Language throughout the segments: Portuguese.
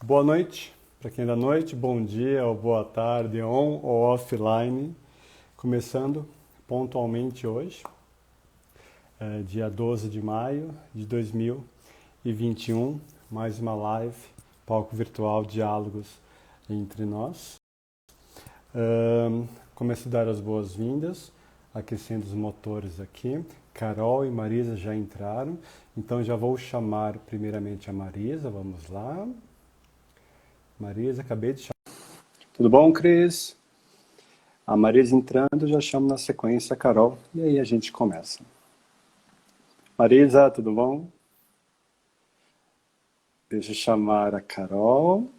Boa noite, para quem é da noite, bom dia ou boa tarde, on ou offline. Começando pontualmente hoje, dia 12 de maio de 2021, mais uma live, palco virtual, diálogos entre nós. Começo a dar as boas-vindas, aquecendo os motores aqui. Carol e Marisa já entraram, então já vou chamar primeiramente a Marisa, vamos lá. Marisa, acabei de chamar. Tudo bom, Cris? A Marisa entrando, já chamo na sequência a Carol, e aí a gente começa. Marisa, tudo bom? Deixa eu chamar a Carol.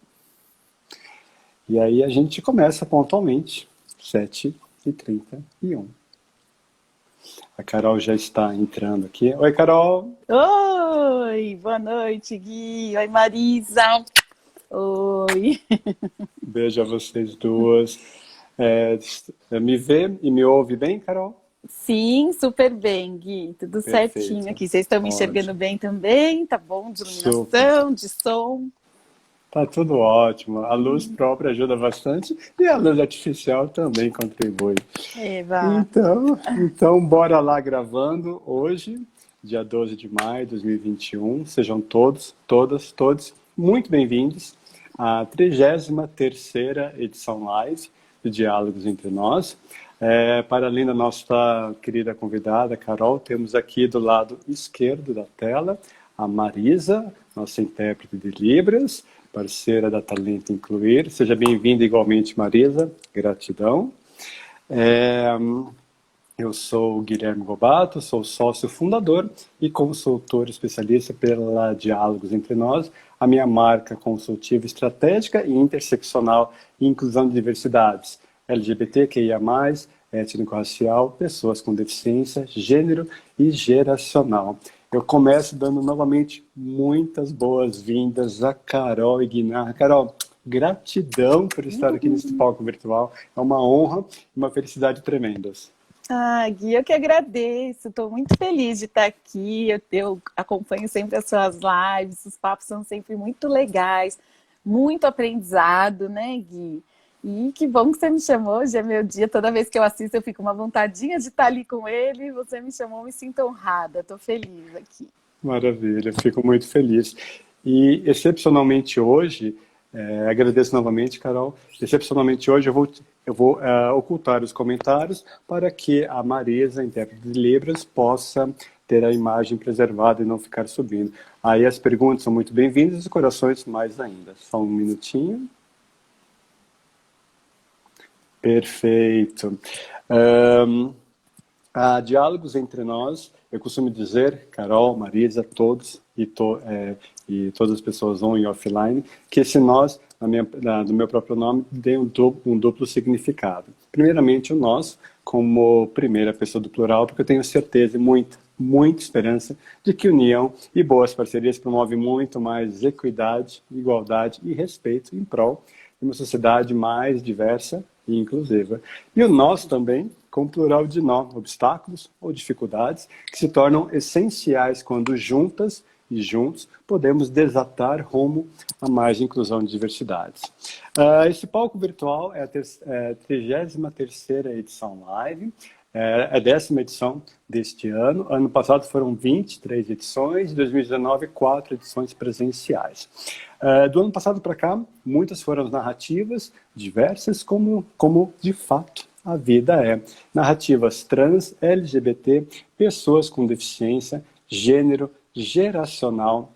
E aí a gente começa pontualmente, 7h31. A Carol já está entrando aqui. Oi, Carol! Oi, boa noite, Gui. Oi, Marisa. Oi. Beijo a vocês duas. Me vê e me ouve bem, Carol? Sim, super bem, Gui. Tudo certinho Perfeito. aqui. Vocês estão me enxergando Ótimo. bem também? Tá bom de Super. iluminação, de som? Tá tudo ótimo. A luz própria ajuda bastante e a luz artificial também contribui. Eva. Então, bora lá gravando hoje, dia 12 de maio de 2021. Sejam todos, todas, todos muito bem-vindos à 33ª edição live de Diálogos Entre Nós. Para além da nossa querida convidada, Carol, temos aqui do lado esquerdo da tela a Marisa, nossa intérprete de Libras, parceira da Talento Incluir. Seja bem-vinda igualmente, Marisa. Gratidão. Eu sou o Guilherme Gobato, sou sócio fundador e consultor especialista pela Diálogos Entre Nós, a minha marca consultiva estratégica e interseccional e inclusão de diversidades, LGBTQIA+, étnico-racial, pessoas com deficiência, gênero e geracional. Eu começo dando novamente muitas boas-vindas a Carol e Guinar. Carol, gratidão por estar aqui nesse palco virtual. É uma honra e uma felicidade tremendas. Ah, Gui, eu que agradeço. Estou muito feliz de estar aqui. Eu acompanho sempre as suas lives. Os papos são sempre muito legais, muito aprendizado, né, Gui? E que bom que você me chamou. Hoje é meu dia. Toda vez que eu assisto, eu fico uma vontadinha de estar ali com ele. Você me chamou, me sinto honrada. Estou feliz aqui. Maravilha, fico muito feliz. E, excepcionalmente hoje, agradeço novamente, Carol, excepcionalmente hoje eu vou ocultar os comentários para que a Marisa, intérprete de Libras, possa ter a imagem preservada e não ficar subindo. Aí as perguntas são muito bem-vindas e os corações mais ainda. Só um minutinho. Perfeito. Há diálogos entre nós, eu costumo dizer, Carol, Marisa, todos e todas as pessoas on e offline, que esse nós, do meu próprio nome, tem um duplo significado. Primeiramente, o nós, como primeira pessoa do plural, porque eu tenho certeza e muita esperança de que união e boas parcerias promovem muito mais equidade, igualdade e respeito em prol de uma sociedade mais diversa e inclusiva. E o nós também, com plural de nó, obstáculos ou dificuldades que se tornam essenciais quando juntas e juntos podemos desatar rumo a mais inclusão e diversidades. Esse palco virtual é a 33ª edição live, é a 10ª edição deste ano. Ano passado foram 23 edições, em 2019, 4 edições presenciais. Do ano passado para cá, muitas foram as narrativas diversas, como de fato a vida é. Narrativas trans, LGBT, pessoas com deficiência, gênero, geracional,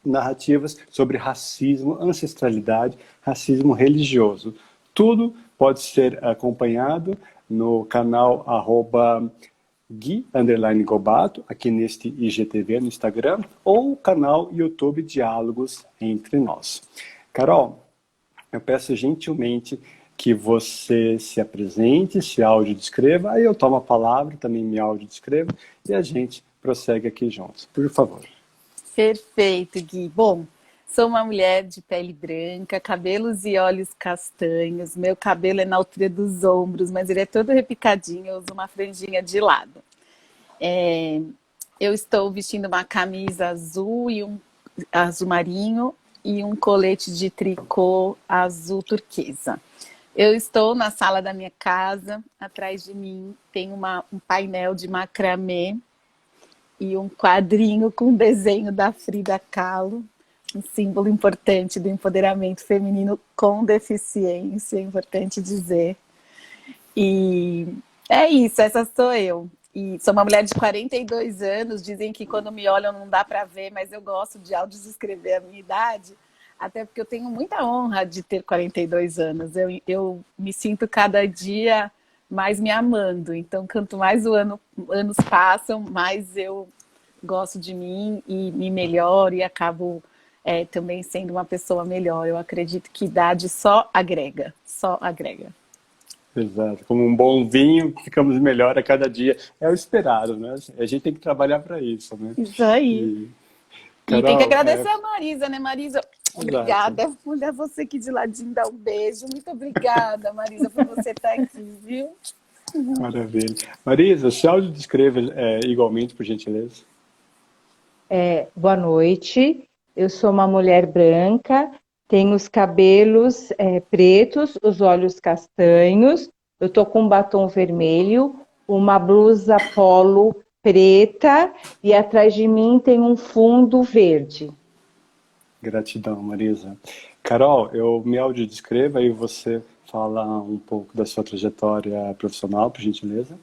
narrativas sobre racismo, ancestralidade, racismo religioso. Tudo pode ser acompanhado no canal @Gui_Gobato, aqui neste IGTV no Instagram, ou o canal YouTube Diálogos Entre Nós. Carol, eu peço gentilmente que você se apresente, se audiodescreva, aí eu tomo a palavra, também me audiodescrevo, e a gente prossegue aqui juntos. Por favor. Perfeito, Gui. Bom, sou uma mulher de pele branca, cabelos e olhos castanhos. Meu cabelo é na altura dos ombros, mas ele é todo repicadinho. Eu uso uma franjinha de lado. Eu estou vestindo uma camisa azul e um azul marinho e um colete de tricô azul turquesa. Eu estou na sala da minha casa, atrás de mim tem um painel de macramê e um quadrinho com desenho da Frida Kahlo, um símbolo importante do empoderamento feminino com deficiência, é importante dizer. E é isso, essa sou eu. E sou uma mulher de 42 anos, dizem que quando me olham não dá para ver, mas eu gosto de autodescrever a minha idade, até porque eu tenho muita honra de ter 42 anos. Eu me sinto cada dia mais me amando. Então, quanto mais anos passam, mais eu gosto de mim e me melhoro e acabo também sendo uma pessoa melhor. Eu acredito que idade só agrega, só agrega. Exato. Como um bom vinho, ficamos melhor a cada dia. É o esperado, né? A gente tem que trabalhar para isso, né? Isso aí. E tem que Carol, agradecer a Marisa, né, Marisa? Obrigada. exato. Mulher, você aqui de ladinho, dá um beijo. Muito obrigada, Marisa, por você estar aqui, viu? Maravilha. Marisa, se audiodescreva igualmente, por gentileza. Boa noite, eu sou uma mulher branca, tenho os cabelos pretos, os olhos castanhos, eu tô com um batom vermelho, uma blusa polo preta e atrás de mim tem um fundo verde. Gratidão, Marisa. Carol, eu me audiodescreva e você fala um pouco da sua trajetória profissional, por gentileza.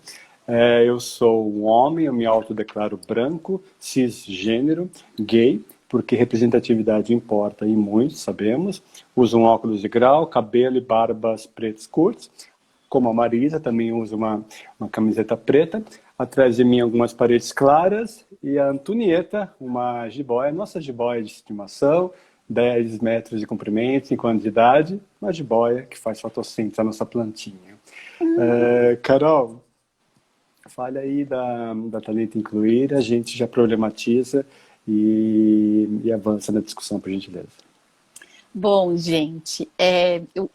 Eu sou um homem, eu me autodeclaro branco, cisgênero, gay, porque representatividade importa e muito, sabemos. Uso um óculos de grau, cabelo e barbas pretos curtos. Como a Marisa, também uso uma camiseta preta. Atrás de mim algumas paredes claras e a Antonieta, uma jiboia, nossa jiboia de estimação, 10 metros de comprimento, 5 anos de idade, uma jiboia que faz fotossíntese, a nossa plantinha. Carol, fale aí da Talenta Incluir, a gente já problematiza e avança na discussão, por gentileza. Bom, gente,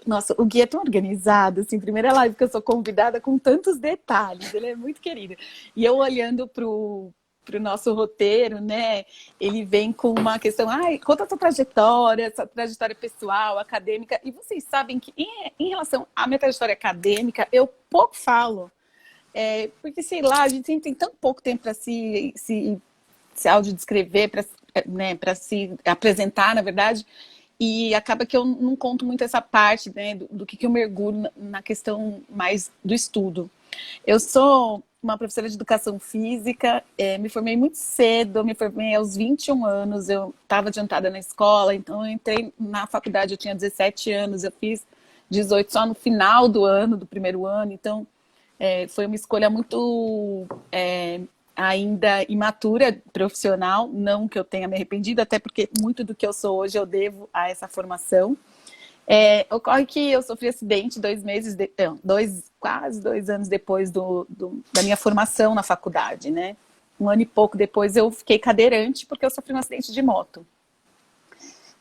nossa, o Gui é tão organizado, assim, primeira live que eu sou convidada com tantos detalhes, ele é muito querido. E eu olhando pro nosso roteiro, né, ele vem com uma questão, conta a sua trajetória pessoal, acadêmica, e vocês sabem que em relação à minha trajetória acadêmica, eu pouco falo, porque, sei lá, a gente sempre tem tão pouco tempo para se audiodescrever, para se apresentar, na verdade, e acaba que eu não conto muito essa parte, né, do que eu mergulho na questão mais do estudo. Eu sou uma professora de educação física, me formei muito cedo, me formei aos 21 anos, eu estava adiantada na escola, então eu entrei na faculdade, eu tinha 17 anos, eu fiz 18 só no final do primeiro ano, então foi uma escolha muito ainda imatura profissional, não que eu tenha me arrependido, até porque muito do que eu sou hoje eu devo a essa formação. Ocorre que eu sofri acidente quase 2 anos depois da minha formação na faculdade, né? 1 ano e pouco depois eu fiquei cadeirante porque eu sofri um acidente de moto.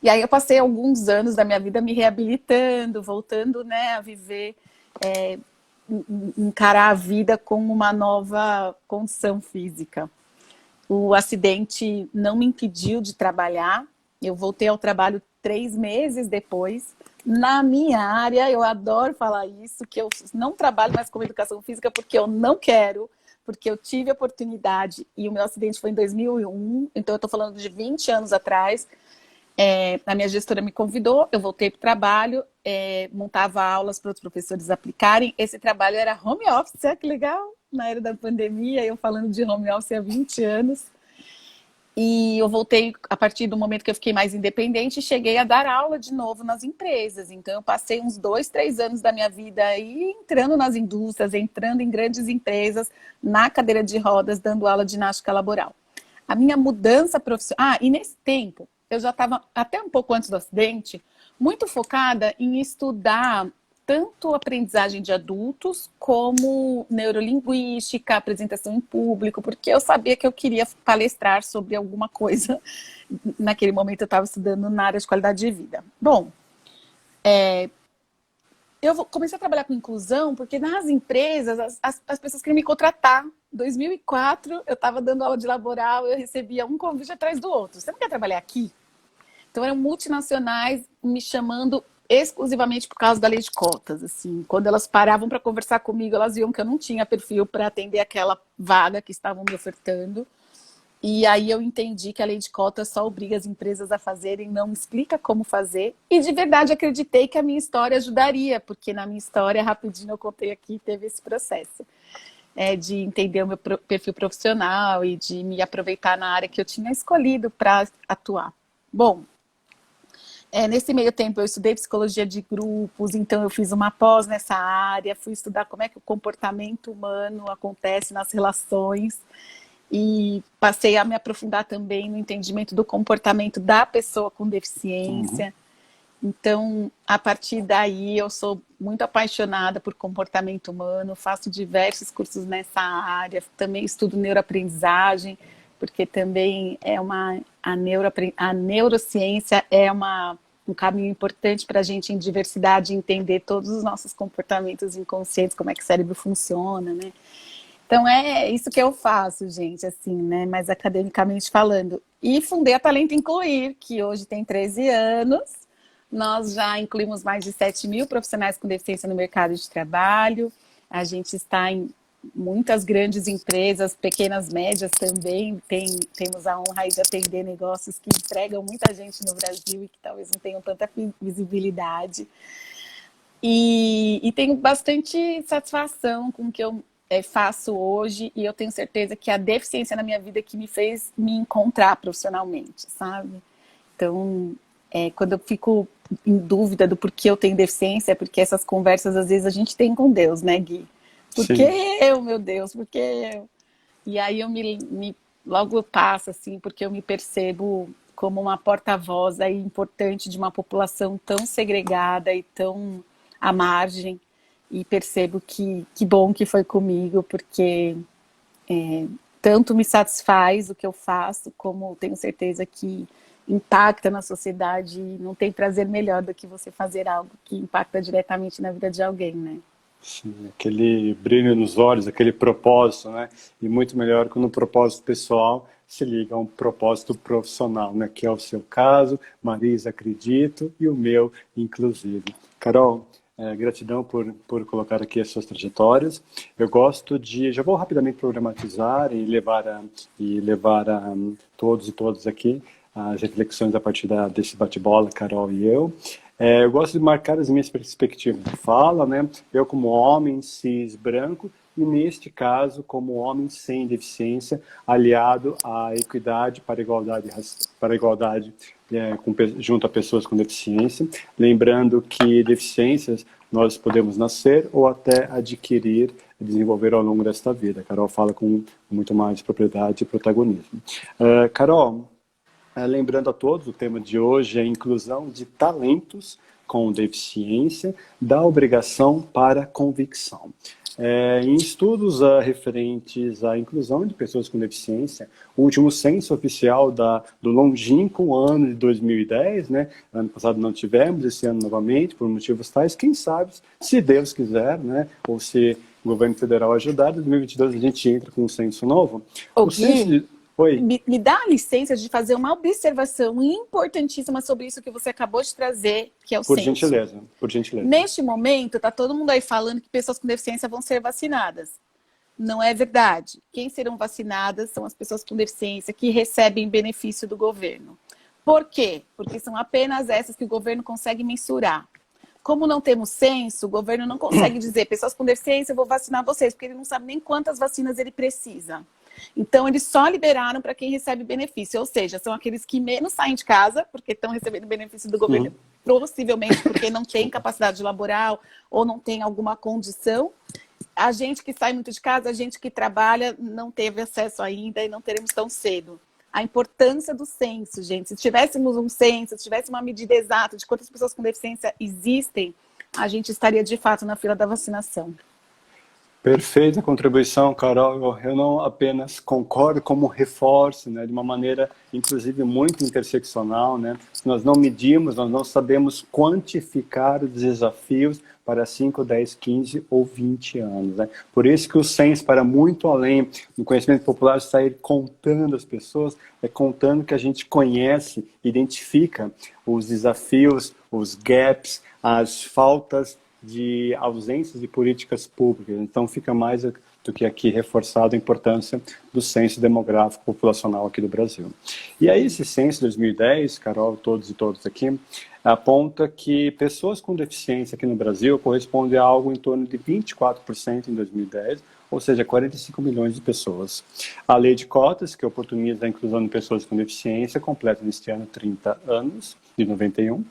E aí eu passei alguns anos da minha vida me reabilitando, voltando, né, a viver, encarar a vida com uma nova condição física. O acidente não me impediu de trabalhar, eu voltei ao trabalho 3 meses depois. Na minha área, eu adoro falar isso, que eu não trabalho mais com educação física porque eu não quero, porque eu tive a oportunidade, e o meu acidente foi em 2001, então eu estou falando de 20 anos atrás. A minha gestora me convidou, eu voltei para o trabalho, montava aulas para os professores aplicarem. Esse trabalho era home office, que legal, na era da pandemia, eu falando de home office há 20 anos. E eu voltei a partir do momento que eu fiquei mais independente e cheguei a dar aula de novo nas empresas. Então eu passei uns 2, 3 anos da minha vida aí entrando nas indústrias, entrando em grandes empresas, na cadeira de rodas, dando aula de ginástica laboral. A minha mudança profissional... e nesse tempo, eu já estava, até um pouco antes do acidente, muito focada em estudar tanto aprendizagem de adultos, como neurolinguística, apresentação em público, porque eu sabia que eu queria palestrar sobre alguma coisa. Naquele momento eu estava estudando na área de qualidade de vida. Bom, eu comecei a trabalhar com inclusão porque nas empresas as pessoas queriam me contratar. Em 2004, eu estava dando aula de laboral, eu recebia um convite atrás do outro. Você não quer trabalhar aqui? Então eram multinacionais me chamando exclusivamente por causa da lei de cotas. Assim, quando elas paravam para conversar comigo, elas viam que eu não tinha perfil para atender aquela vaga que estavam me ofertando. E aí eu entendi que a lei de cotas só obriga as empresas a fazerem, não explica como fazer. E de verdade acreditei que a minha história ajudaria, porque na minha história, rapidinho eu contei aqui, teve esse processo. De entender o meu perfil profissional e de me aproveitar na área que eu tinha escolhido para atuar. Bom, nesse meio tempo eu estudei psicologia de grupos, então eu fiz uma pós nessa área, fui estudar como é que o comportamento humano acontece nas relações e passei a me aprofundar também no entendimento do comportamento da pessoa com deficiência. Então, a partir daí, eu sou muito apaixonada por comportamento humano, faço diversos cursos nessa área, também estudo neuroaprendizagem, porque também a neurociência é um caminho importante para a gente em diversidade entender todos os nossos comportamentos inconscientes, como é que o cérebro funciona, né? Então, é isso que eu faço, gente, assim, né? Mais academicamente falando. E fundei a Talento Incluir, que hoje tem 13 anos. Nós já incluímos mais de 7 mil profissionais com deficiência no mercado de trabalho. A gente está em muitas grandes empresas, pequenas, médias também. Temos a honra aí de atender negócios que empregam muita gente no Brasil e que talvez não tenham tanta visibilidade. E tenho bastante satisfação com o que eu faço hoje, e eu tenho certeza que a deficiência na minha vida que me fez me encontrar profissionalmente, sabe? Então, quando eu fico em dúvida do porquê eu tenho deficiência, é porque essas conversas às vezes a gente tem com Deus, né, Gui? Por que eu, meu Deus, por que eu? E aí eu logo passo, assim, porque eu me percebo como uma porta-voz aí importante de uma população tão segregada e tão à margem. E percebo que bom que foi comigo, porque tanto me satisfaz o que eu faço, como tenho certeza que impacta na sociedade. E não tem prazer melhor do que você fazer algo que impacta diretamente na vida de alguém, né? Sim, aquele brilho nos olhos, aquele propósito, né? E muito melhor quando o propósito pessoal se liga a um propósito profissional, né? Que é o seu caso, Marisa, acredito, e o meu, inclusive. Carol, gratidão por colocar aqui as suas trajetórias. Eu gosto já vou rapidamente programatizar e levar a todos e todas aqui as reflexões a partir desse bate-bola, Carol e eu. Eu gosto de marcar as minhas perspectivas de fala, né? Eu como homem cis branco, e neste caso como homem sem deficiência, aliado à equidade para a igualdade junto a pessoas com deficiência, lembrando que deficiências nós podemos nascer ou até adquirir e desenvolver ao longo desta vida. A Carol fala com muito mais propriedade e protagonismo. Carol, lembrando a todos, o tema de hoje é a inclusão de talentos com deficiência, da obrigação para a convicção. Em estudos referentes à inclusão de pessoas com deficiência, o último censo oficial do longínquo ano de 2010, né? Ano passado não tivemos, esse ano novamente, por motivos tais, quem sabe, se Deus quiser, né? Ou se o governo federal ajudar, em 2022 a gente entra com um censo novo. Me dá a licença de fazer uma observação importantíssima sobre isso que você acabou de trazer, que é o censo. Por gentileza. Neste momento, está todo mundo aí falando que pessoas com deficiência vão ser vacinadas. Não é verdade. Quem serão vacinadas são as pessoas com deficiência que recebem benefício do governo. Por quê? Porque são apenas essas que o governo consegue mensurar. Como não temos censo, o governo não consegue dizer, pessoas com deficiência, eu vou vacinar vocês, porque ele não sabe nem quantas vacinas ele precisa. Então, eles só liberaram para quem recebe benefício, ou seja, são aqueles que menos saem de casa, porque estão recebendo benefício do governo, possivelmente porque não tem capacidade laboral ou não tem alguma condição. A gente que sai muito de casa, a gente que trabalha, não teve acesso ainda e não teremos tão cedo. A importância do censo, gente. Se tivéssemos um censo, se tivesse uma medida exata de quantas pessoas com deficiência existem, a gente estaria de fato na fila da vacinação. Perfeita contribuição, Carol. Eu não apenas concordo, como reforço, né, de uma maneira, inclusive, muito interseccional, né? Nós não medimos, nós não sabemos quantificar os desafios para 5, 10, 15 ou 20 anos. Né? Por isso que o Sense, para muito além do conhecimento popular, está aí contando as pessoas, contando que a gente conhece, identifica os desafios, os gaps, as faltas de ausências de políticas públicas. Então, fica mais do que aqui reforçado a importância do censo demográfico populacional aqui do Brasil. E aí, esse censo 2010, Carol, todos e todas aqui, aponta que pessoas com deficiência aqui no Brasil correspondem a algo em torno de 24% em 2010, ou seja, 45 milhões de pessoas. A lei de cotas, que oportuniza a inclusão de pessoas com deficiência, completa neste ano 30 anos, de 91.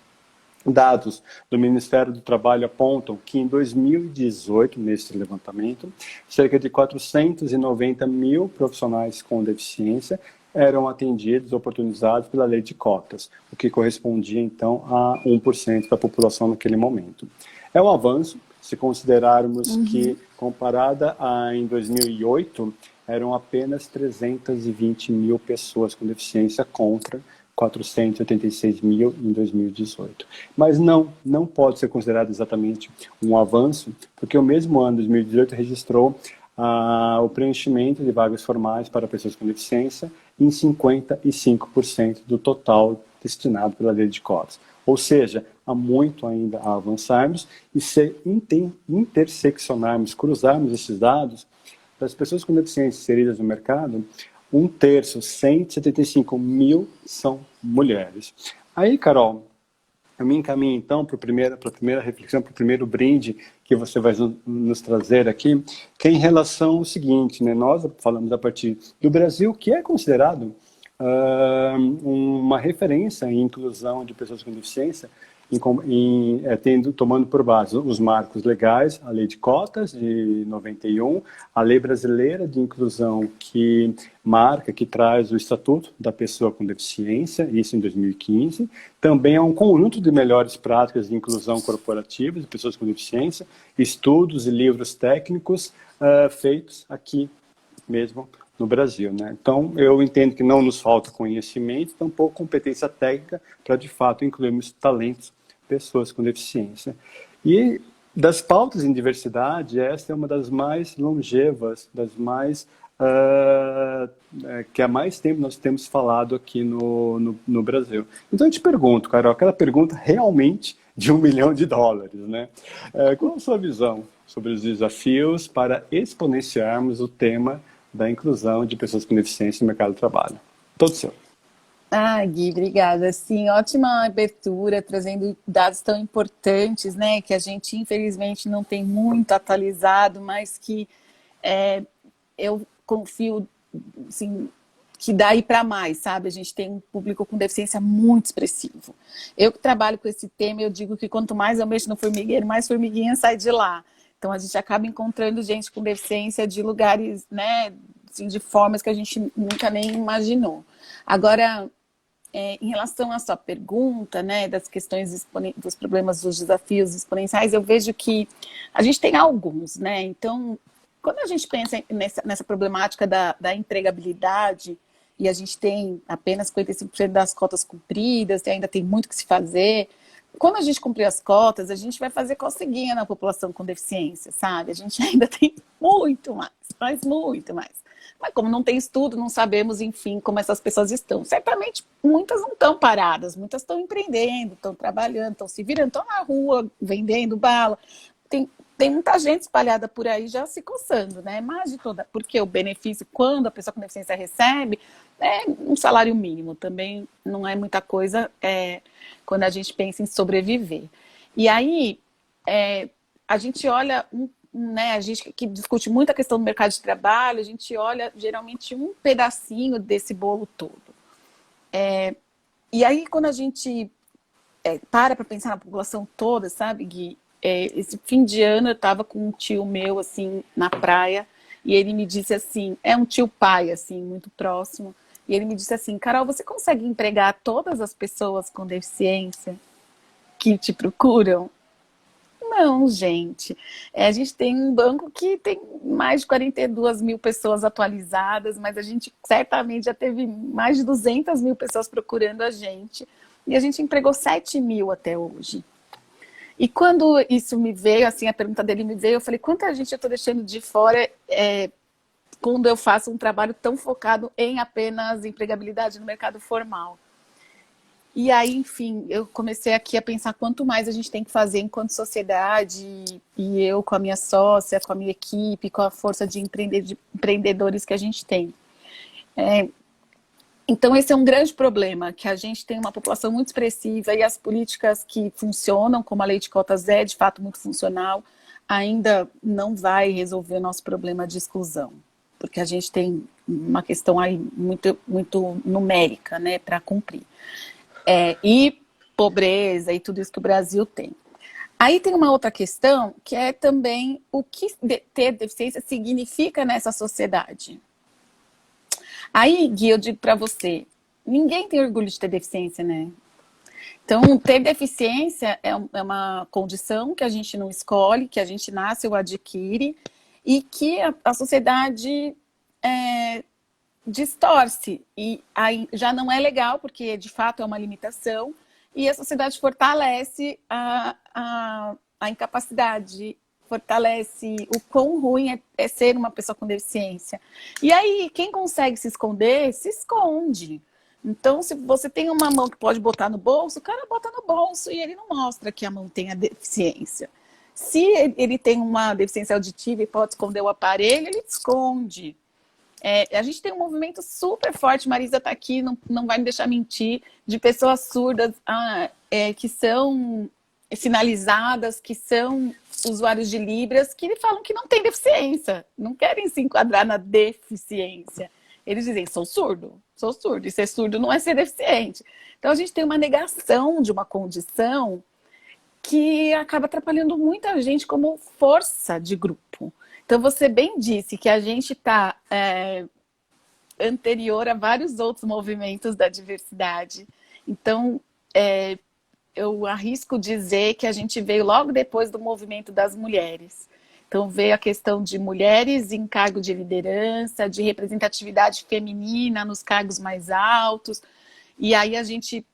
Dados do Ministério do Trabalho apontam que em 2018, nesse levantamento, cerca de 490 mil profissionais com deficiência eram atendidos, oportunizados pela lei de cotas, o que correspondia então a 1% da população naquele momento. É um avanço, se considerarmos que, comparada a em 2008, eram apenas 320 mil pessoas com deficiência contra 486 mil em 2018. Mas não pode ser considerado exatamente um avanço, porque o mesmo ano, 2018, registrou o preenchimento de vagas formais para pessoas com deficiência em 55% do total destinado pela lei de cotas. Ou seja, há muito ainda a avançarmos e se interseccionarmos, cruzarmos esses dados, para as pessoas com deficiência inseridas no mercado, 1/3, 175 mil são mulheres. Aí, Carol, eu me encaminho então para a primeira reflexão, para o primeiro brinde que você vai nos trazer aqui, que é em relação ao seguinte, né? Nós falamos a partir do Brasil, que é considerado uma referência em inclusão de pessoas com deficiência, tomando por base os marcos legais, a lei de cotas de 91, a lei brasileira de inclusão que traz o estatuto da pessoa com deficiência, isso em 2015, também é um conjunto de melhores práticas de inclusão corporativa de pessoas com deficiência, estudos e livros técnicos feitos aqui mesmo no Brasil, né? Então, eu entendo que não nos falta conhecimento, tampouco competência técnica para, de fato, incluirmos talentos, pessoas com deficiência. E das pautas em diversidade, esta é uma das mais longevas, das mais que há mais tempo nós temos falado aqui no Brasil. Então, eu te pergunto, Carol, aquela pergunta realmente de $1 milhão, né? Qual a sua visão sobre os desafios para exponenciarmos o tema da inclusão de pessoas com deficiência no mercado de trabalho? Todo seu. Gui, obrigada. Sim, ótima abertura, trazendo dados tão importantes, né, que a gente infelizmente não tem muito atualizado, mas que eu confio, assim, que daí para mais, sabe? A gente tem um público com deficiência muito expressivo. Eu que trabalho com esse tema, eu digo que quanto mais eu mexo no formigueiro, mais formiguinha sai de lá. Então, a gente acaba encontrando gente com deficiência de lugares, né, assim, de formas que a gente nunca nem imaginou. Agora, em relação à sua pergunta, né, das questões, dos problemas, dos desafios exponenciais, eu vejo que a gente tem alguns, né? Então, quando a gente pensa nessa problemática da empregabilidade, e a gente tem apenas 55% das cotas cumpridas, e ainda tem muito que se fazer, quando a gente cumprir as cotas, a gente vai fazer coceguinha na população com deficiência, sabe? A gente ainda tem muito mais, mas muito mais. Mas como não tem estudo, não sabemos, enfim, como essas pessoas estão. Certamente, muitas não estão paradas, muitas estão empreendendo, estão trabalhando, estão se virando, estão na rua, vendendo bala. Tem muita gente espalhada por aí já se coçando, né? Mas de toda... Porque o benefício, quando a pessoa com deficiência recebe, é um salário mínimo. Também não é muita coisa quando a gente pensa em sobreviver. E aí, a gente olha... Né, a gente que discute muito a questão do mercado de trabalho, a gente olha geralmente um pedacinho desse bolo todo. E aí, quando a gente para pensar na população toda, sabe, Gui? Esse fim de ano eu estava com um tio meu, assim, na praia, e ele me disse assim, é um tio pai, assim, muito próximo, e ele me disse assim, Carol, você consegue empregar todas as pessoas com deficiência que te procuram? Não, gente. A gente tem um banco que tem mais de 42 mil pessoas atualizadas, mas a gente certamente já teve mais de 200 mil pessoas procurando a gente. E a gente empregou 7 mil até hoje. E quando isso me veio, assim, a pergunta dele me veio, eu falei, quanta gente eu estou deixando de fora quando eu faço um trabalho tão focado em apenas empregabilidade no mercado formal. E aí, enfim, eu comecei aqui a pensar quanto mais a gente tem que fazer enquanto sociedade, e eu com a minha sócia, com a minha equipe, com a força de empreendedores que a gente tem. Então, esse é um grande problema, que a gente tem uma população muito expressiva e as políticas que funcionam, como a lei de cotas é de fato muito funcional, ainda não vai resolver o nosso problema de exclusão, porque a gente tem uma questão aí muito, muito numérica, né, para cumprir. E pobreza e tudo isso que o Brasil tem. Aí tem uma outra questão, que é também o que ter deficiência significa nessa sociedade. Aí, Gui, eu digo para você, ninguém tem orgulho de ter deficiência, né? Então, ter deficiência é uma condição que a gente não escolhe, que a gente nasce ou adquire, e que a sociedade distorce. E aí já não é legal, porque de fato é uma limitação, e a sociedade fortalece a incapacidade, fortalece o quão ruim é ser uma pessoa com deficiência. E aí, quem consegue se esconder, se esconde. Então, se você tem uma mão que pode botar no bolso, o cara bota no bolso e ele não mostra que a mão tem a deficiência. Se ele tem uma deficiência auditiva e pode esconder o aparelho, ele esconde. A gente tem um movimento super forte, Marisa está aqui, não vai me deixar mentir, de pessoas surdas que são sinalizadas, que são usuários de Libras, que falam que não tem deficiência, não querem se enquadrar na deficiência. Eles dizem, sou surdo, e ser surdo não é ser deficiente. Então a gente tem uma negação de uma condição que acaba atrapalhando muita gente como força de grupo. Então você bem disse que a gente está anterior a vários outros movimentos da diversidade. Então, eu arrisco dizer que a gente veio logo depois do movimento das mulheres. Então, veio a questão de mulheres em cargo de liderança, de representatividade feminina nos cargos mais altos. E aí a gente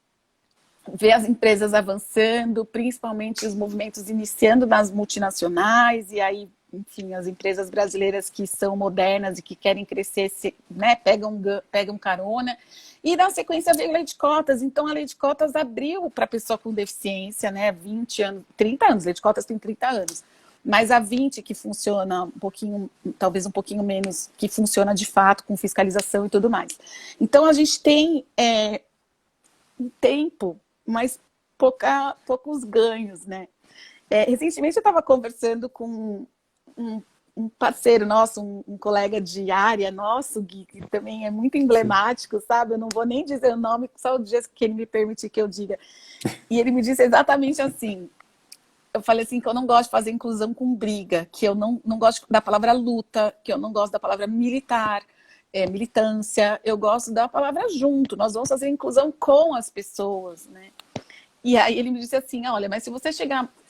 vê as empresas avançando, principalmente os movimentos iniciando nas multinacionais, e aí, enfim, as empresas brasileiras que são modernas e que querem crescer, né, pegam carona. E na sequência veio a lei de cotas. Então a lei de cotas abriu para a pessoa com deficiência, né, 20 anos, 30 anos, a lei de cotas tem 30 anos. Mas a 20 que funciona um pouquinho, talvez um pouquinho menos, que funciona de fato com fiscalização e tudo mais. Então a gente tem um tempo, mas poucos ganhos, né? Recentemente eu estava conversando com um parceiro nosso, um colega de área nosso, Gui, que também é muito emblemático, sabe? Eu não vou nem dizer o nome, só o dia que ele me permitir que eu diga. E ele me disse exatamente assim, eu falei assim, que eu não gosto de fazer inclusão com briga, que eu não gosto da palavra luta, que eu não gosto da palavra militar, militância, eu gosto da palavra junto, nós vamos fazer inclusão com as pessoas, né? E aí ele me disse assim, olha, mas se você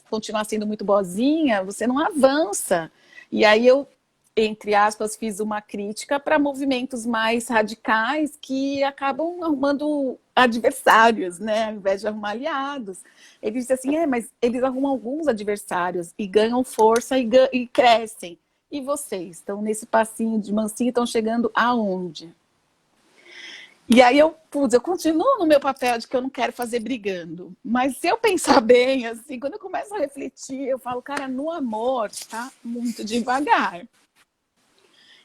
continuar sendo muito boazinha, você não avança. E aí eu, entre aspas, fiz uma crítica para movimentos mais radicais que acabam arrumando adversários, né, ao invés de arrumar aliados. Ele disse assim, mas eles arrumam alguns adversários e ganham força e crescem. E vocês estão nesse passinho de mansinho, estão chegando aonde? E aí eu continuo no meu papel de que eu não quero fazer brigando. Mas se eu pensar bem, assim, quando eu começo a refletir, eu falo, cara, no amor tá muito devagar.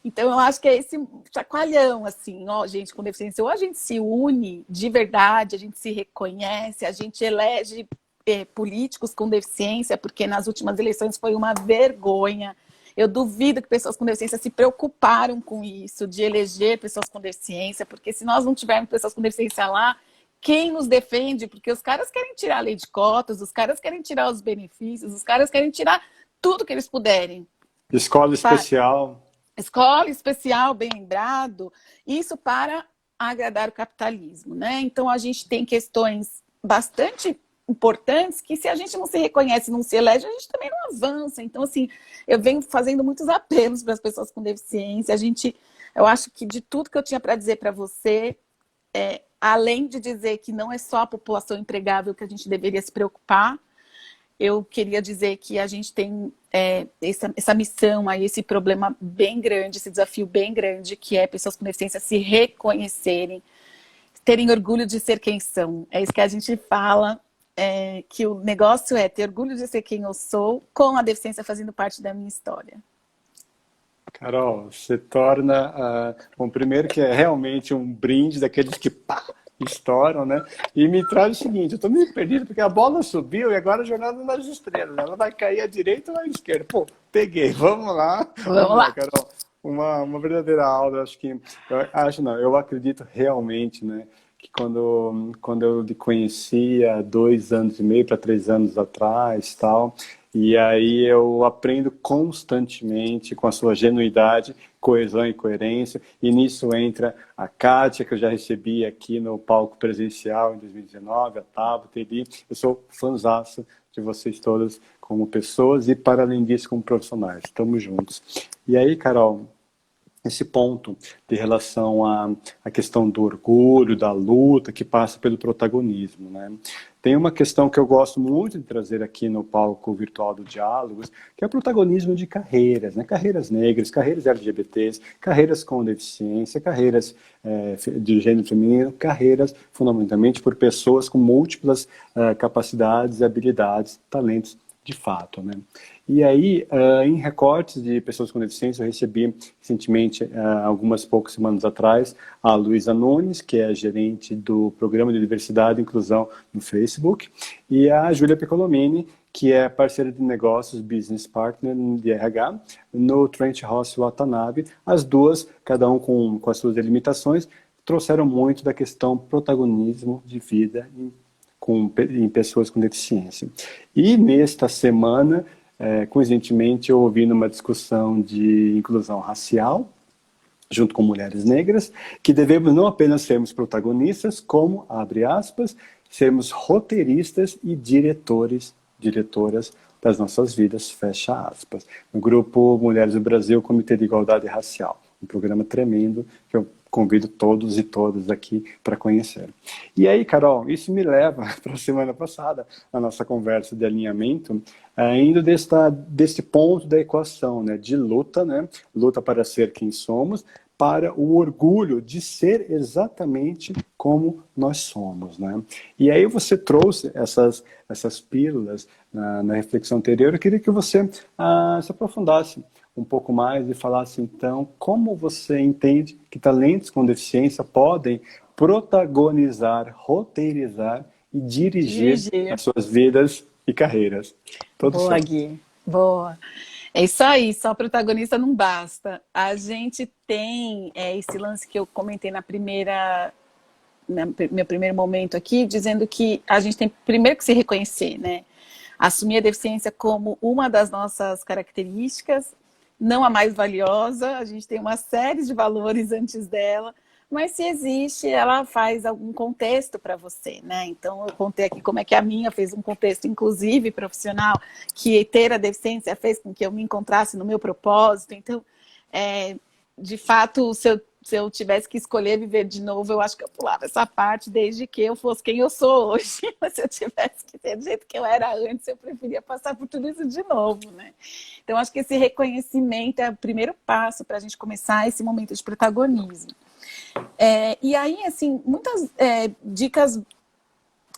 Então eu acho que é esse chacoalhão, assim, ó, gente com deficiência, ou a gente se une de verdade, a gente se reconhece, a gente elege políticos com deficiência, porque nas últimas eleições foi uma vergonha. Eu duvido que pessoas com deficiência se preocuparam com isso, de eleger pessoas com deficiência, porque se nós não tivermos pessoas com deficiência lá, quem nos defende? Porque os caras querem tirar a lei de cotas, os caras querem tirar os benefícios, os caras querem tirar tudo que eles puderem. Escola especial. Escola especial, bem lembrado, isso para agradar o capitalismo, né? Então a gente tem questões bastante importantes que se a gente não se reconhece, não se elege, a gente também não avança. Então, assim, eu venho fazendo muitos apelos para as pessoas com deficiência. Eu acho que de tudo que eu tinha para dizer para você, além de dizer que não é só a população empregável que a gente deveria se preocupar, eu queria dizer que a gente tem essa missão aí, esse problema bem grande, esse desafio bem grande, que é pessoas com deficiência se reconhecerem, terem orgulho de ser quem são. É isso que a gente fala, que o negócio é ter orgulho de ser quem eu sou, com a deficiência fazendo parte da minha história. Carol, você torna primeiro que é realmente um brinde daqueles que pá, estouram, né? E me traz o seguinte, eu tô meio perdido porque a bola subiu e agora a jornada nas estrelas, ela vai cair à direita ou à esquerda? Pô, peguei, vamos lá. Vamos lá. Carol. Uma verdadeira aula, eu acredito realmente, né? Que quando eu te conheci há 2 anos e meio para 3 anos atrás, tal, e aí eu aprendo constantemente com a sua genuidade, coesão e coerência, e nisso entra a Kátia, que eu já recebi aqui no palco presencial em 2019, a Tabata, Eli. Eu sou fãzaço de vocês todas como pessoas e, para além disso, como profissionais. Estamos juntos. E aí, Carol, esse ponto de relação à questão do orgulho, da luta, que passa pelo protagonismo, né? Tem uma questão que eu gosto muito de trazer aqui no palco virtual do Diálogos, que é o protagonismo de carreiras, né? Carreiras negras, carreiras LGBTs, carreiras com deficiência, carreiras de gênero feminino, carreiras fundamentalmente por pessoas com múltiplas capacidades, habilidades, talentos de fato, né? E aí, em recortes de pessoas com deficiência, eu recebi recentemente, algumas poucas semanas atrás, a Luísa Nunes, que é a gerente do Programa de Diversidade e Inclusão no Facebook, e a Júlia Piccolomini, que é parceira de negócios, business partner de RH, no Trent Ross Watanabe. As duas, cada um com as suas delimitações, trouxeram muito da questão protagonismo de vida em pessoas com deficiência. E nesta semana, coincidentemente, eu ouvi numa discussão de inclusão racial, junto com mulheres negras, que devemos não apenas sermos protagonistas, como, abre aspas, sermos roteiristas e diretoras das nossas vidas, fecha aspas. No grupo Mulheres do Brasil, Comitê de Igualdade Racial. Um programa tremendo que eu convido todos e todas aqui para conhecer. E aí, Carol, isso me leva para a semana passada, a nossa conversa de alinhamento, indo desse ponto da equação, né, de luta, né, luta para ser quem somos, para o orgulho de ser exatamente como nós somos, né? E aí você trouxe essas pílulas na reflexão anterior. Eu queria que você se aprofundasse um pouco mais e falasse, então, como você entende que talentos com deficiência podem protagonizar, roteirizar e dirigir as suas vidas e carreiras. Boa, Gui. Boa. É isso aí, só protagonista não basta. A gente tem esse lance que eu comentei meu primeiro momento aqui, dizendo que a gente tem primeiro que se reconhecer, né? Assumir a deficiência como uma das nossas características, não a mais valiosa, a gente tem uma série de valores antes dela, mas se existe, ela faz algum contexto para você, né? Então, eu contei aqui como é que a minha fez um contexto, inclusive profissional, que ter a deficiência fez com que eu me encontrasse no meu propósito. Então, de fato, se eu tivesse que escolher viver de novo, eu acho que eu pulava essa parte desde que eu fosse quem eu sou hoje. Mas se eu tivesse que ser do jeito que eu era antes, eu preferia passar por tudo isso de novo, né? Então, acho que esse reconhecimento é o primeiro passo para a gente começar esse momento de protagonismo. E aí, assim, muitas dicas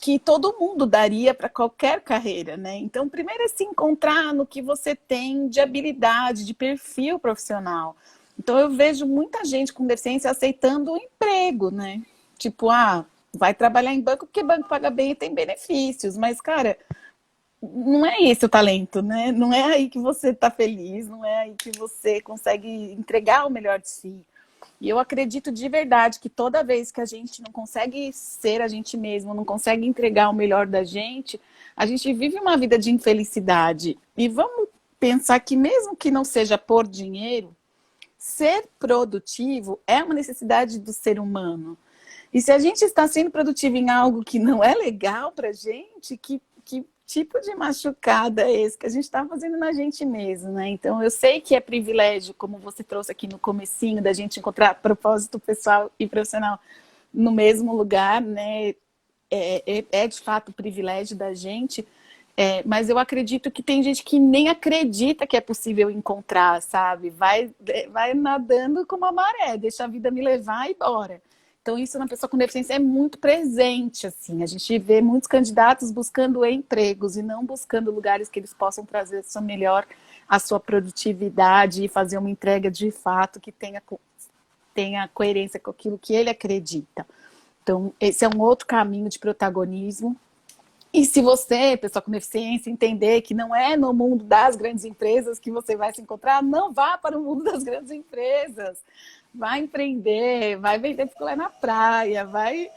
que todo mundo daria para qualquer carreira, né? Então, primeiro é se encontrar no que você tem de habilidade, de perfil profissional. Então, eu vejo muita gente com deficiência aceitando o emprego, né? Tipo, vai trabalhar em banco porque banco paga bem e tem benefícios. Mas, cara, não é esse o talento, né? Não é aí que você está feliz, não é aí que você consegue entregar o melhor de si. E eu acredito de verdade que toda vez que a gente não consegue ser a gente mesmo, não consegue entregar o melhor da gente, a gente vive uma vida de infelicidade. E vamos pensar que mesmo que não seja por dinheiro, ser produtivo é uma necessidade do ser humano. E se a gente está sendo produtivo em algo que não é legal para a gente, que tipo de machucada é esse que a gente está fazendo na gente mesmo, né? Então, eu sei que é privilégio, como você trouxe aqui no comecinho, da gente encontrar propósito pessoal e profissional no mesmo lugar, né? É de fato privilégio da gente Mas eu acredito que tem gente que nem acredita que é possível encontrar, sabe? Vai nadando como a maré, deixa a vida me levar e bora. Então, isso na pessoa com deficiência é muito presente, assim. A gente vê muitos candidatos buscando empregos e não buscando lugares que eles possam trazer a sua produtividade e fazer uma entrega de fato que tenha coerência com aquilo que ele acredita. Então, esse é um outro caminho de protagonismo. E se você, pessoa com deficiência, entender que não é no mundo das grandes empresas que você vai se encontrar, não vá para o mundo das grandes empresas. Vai empreender, vai vender picolé na praia, vai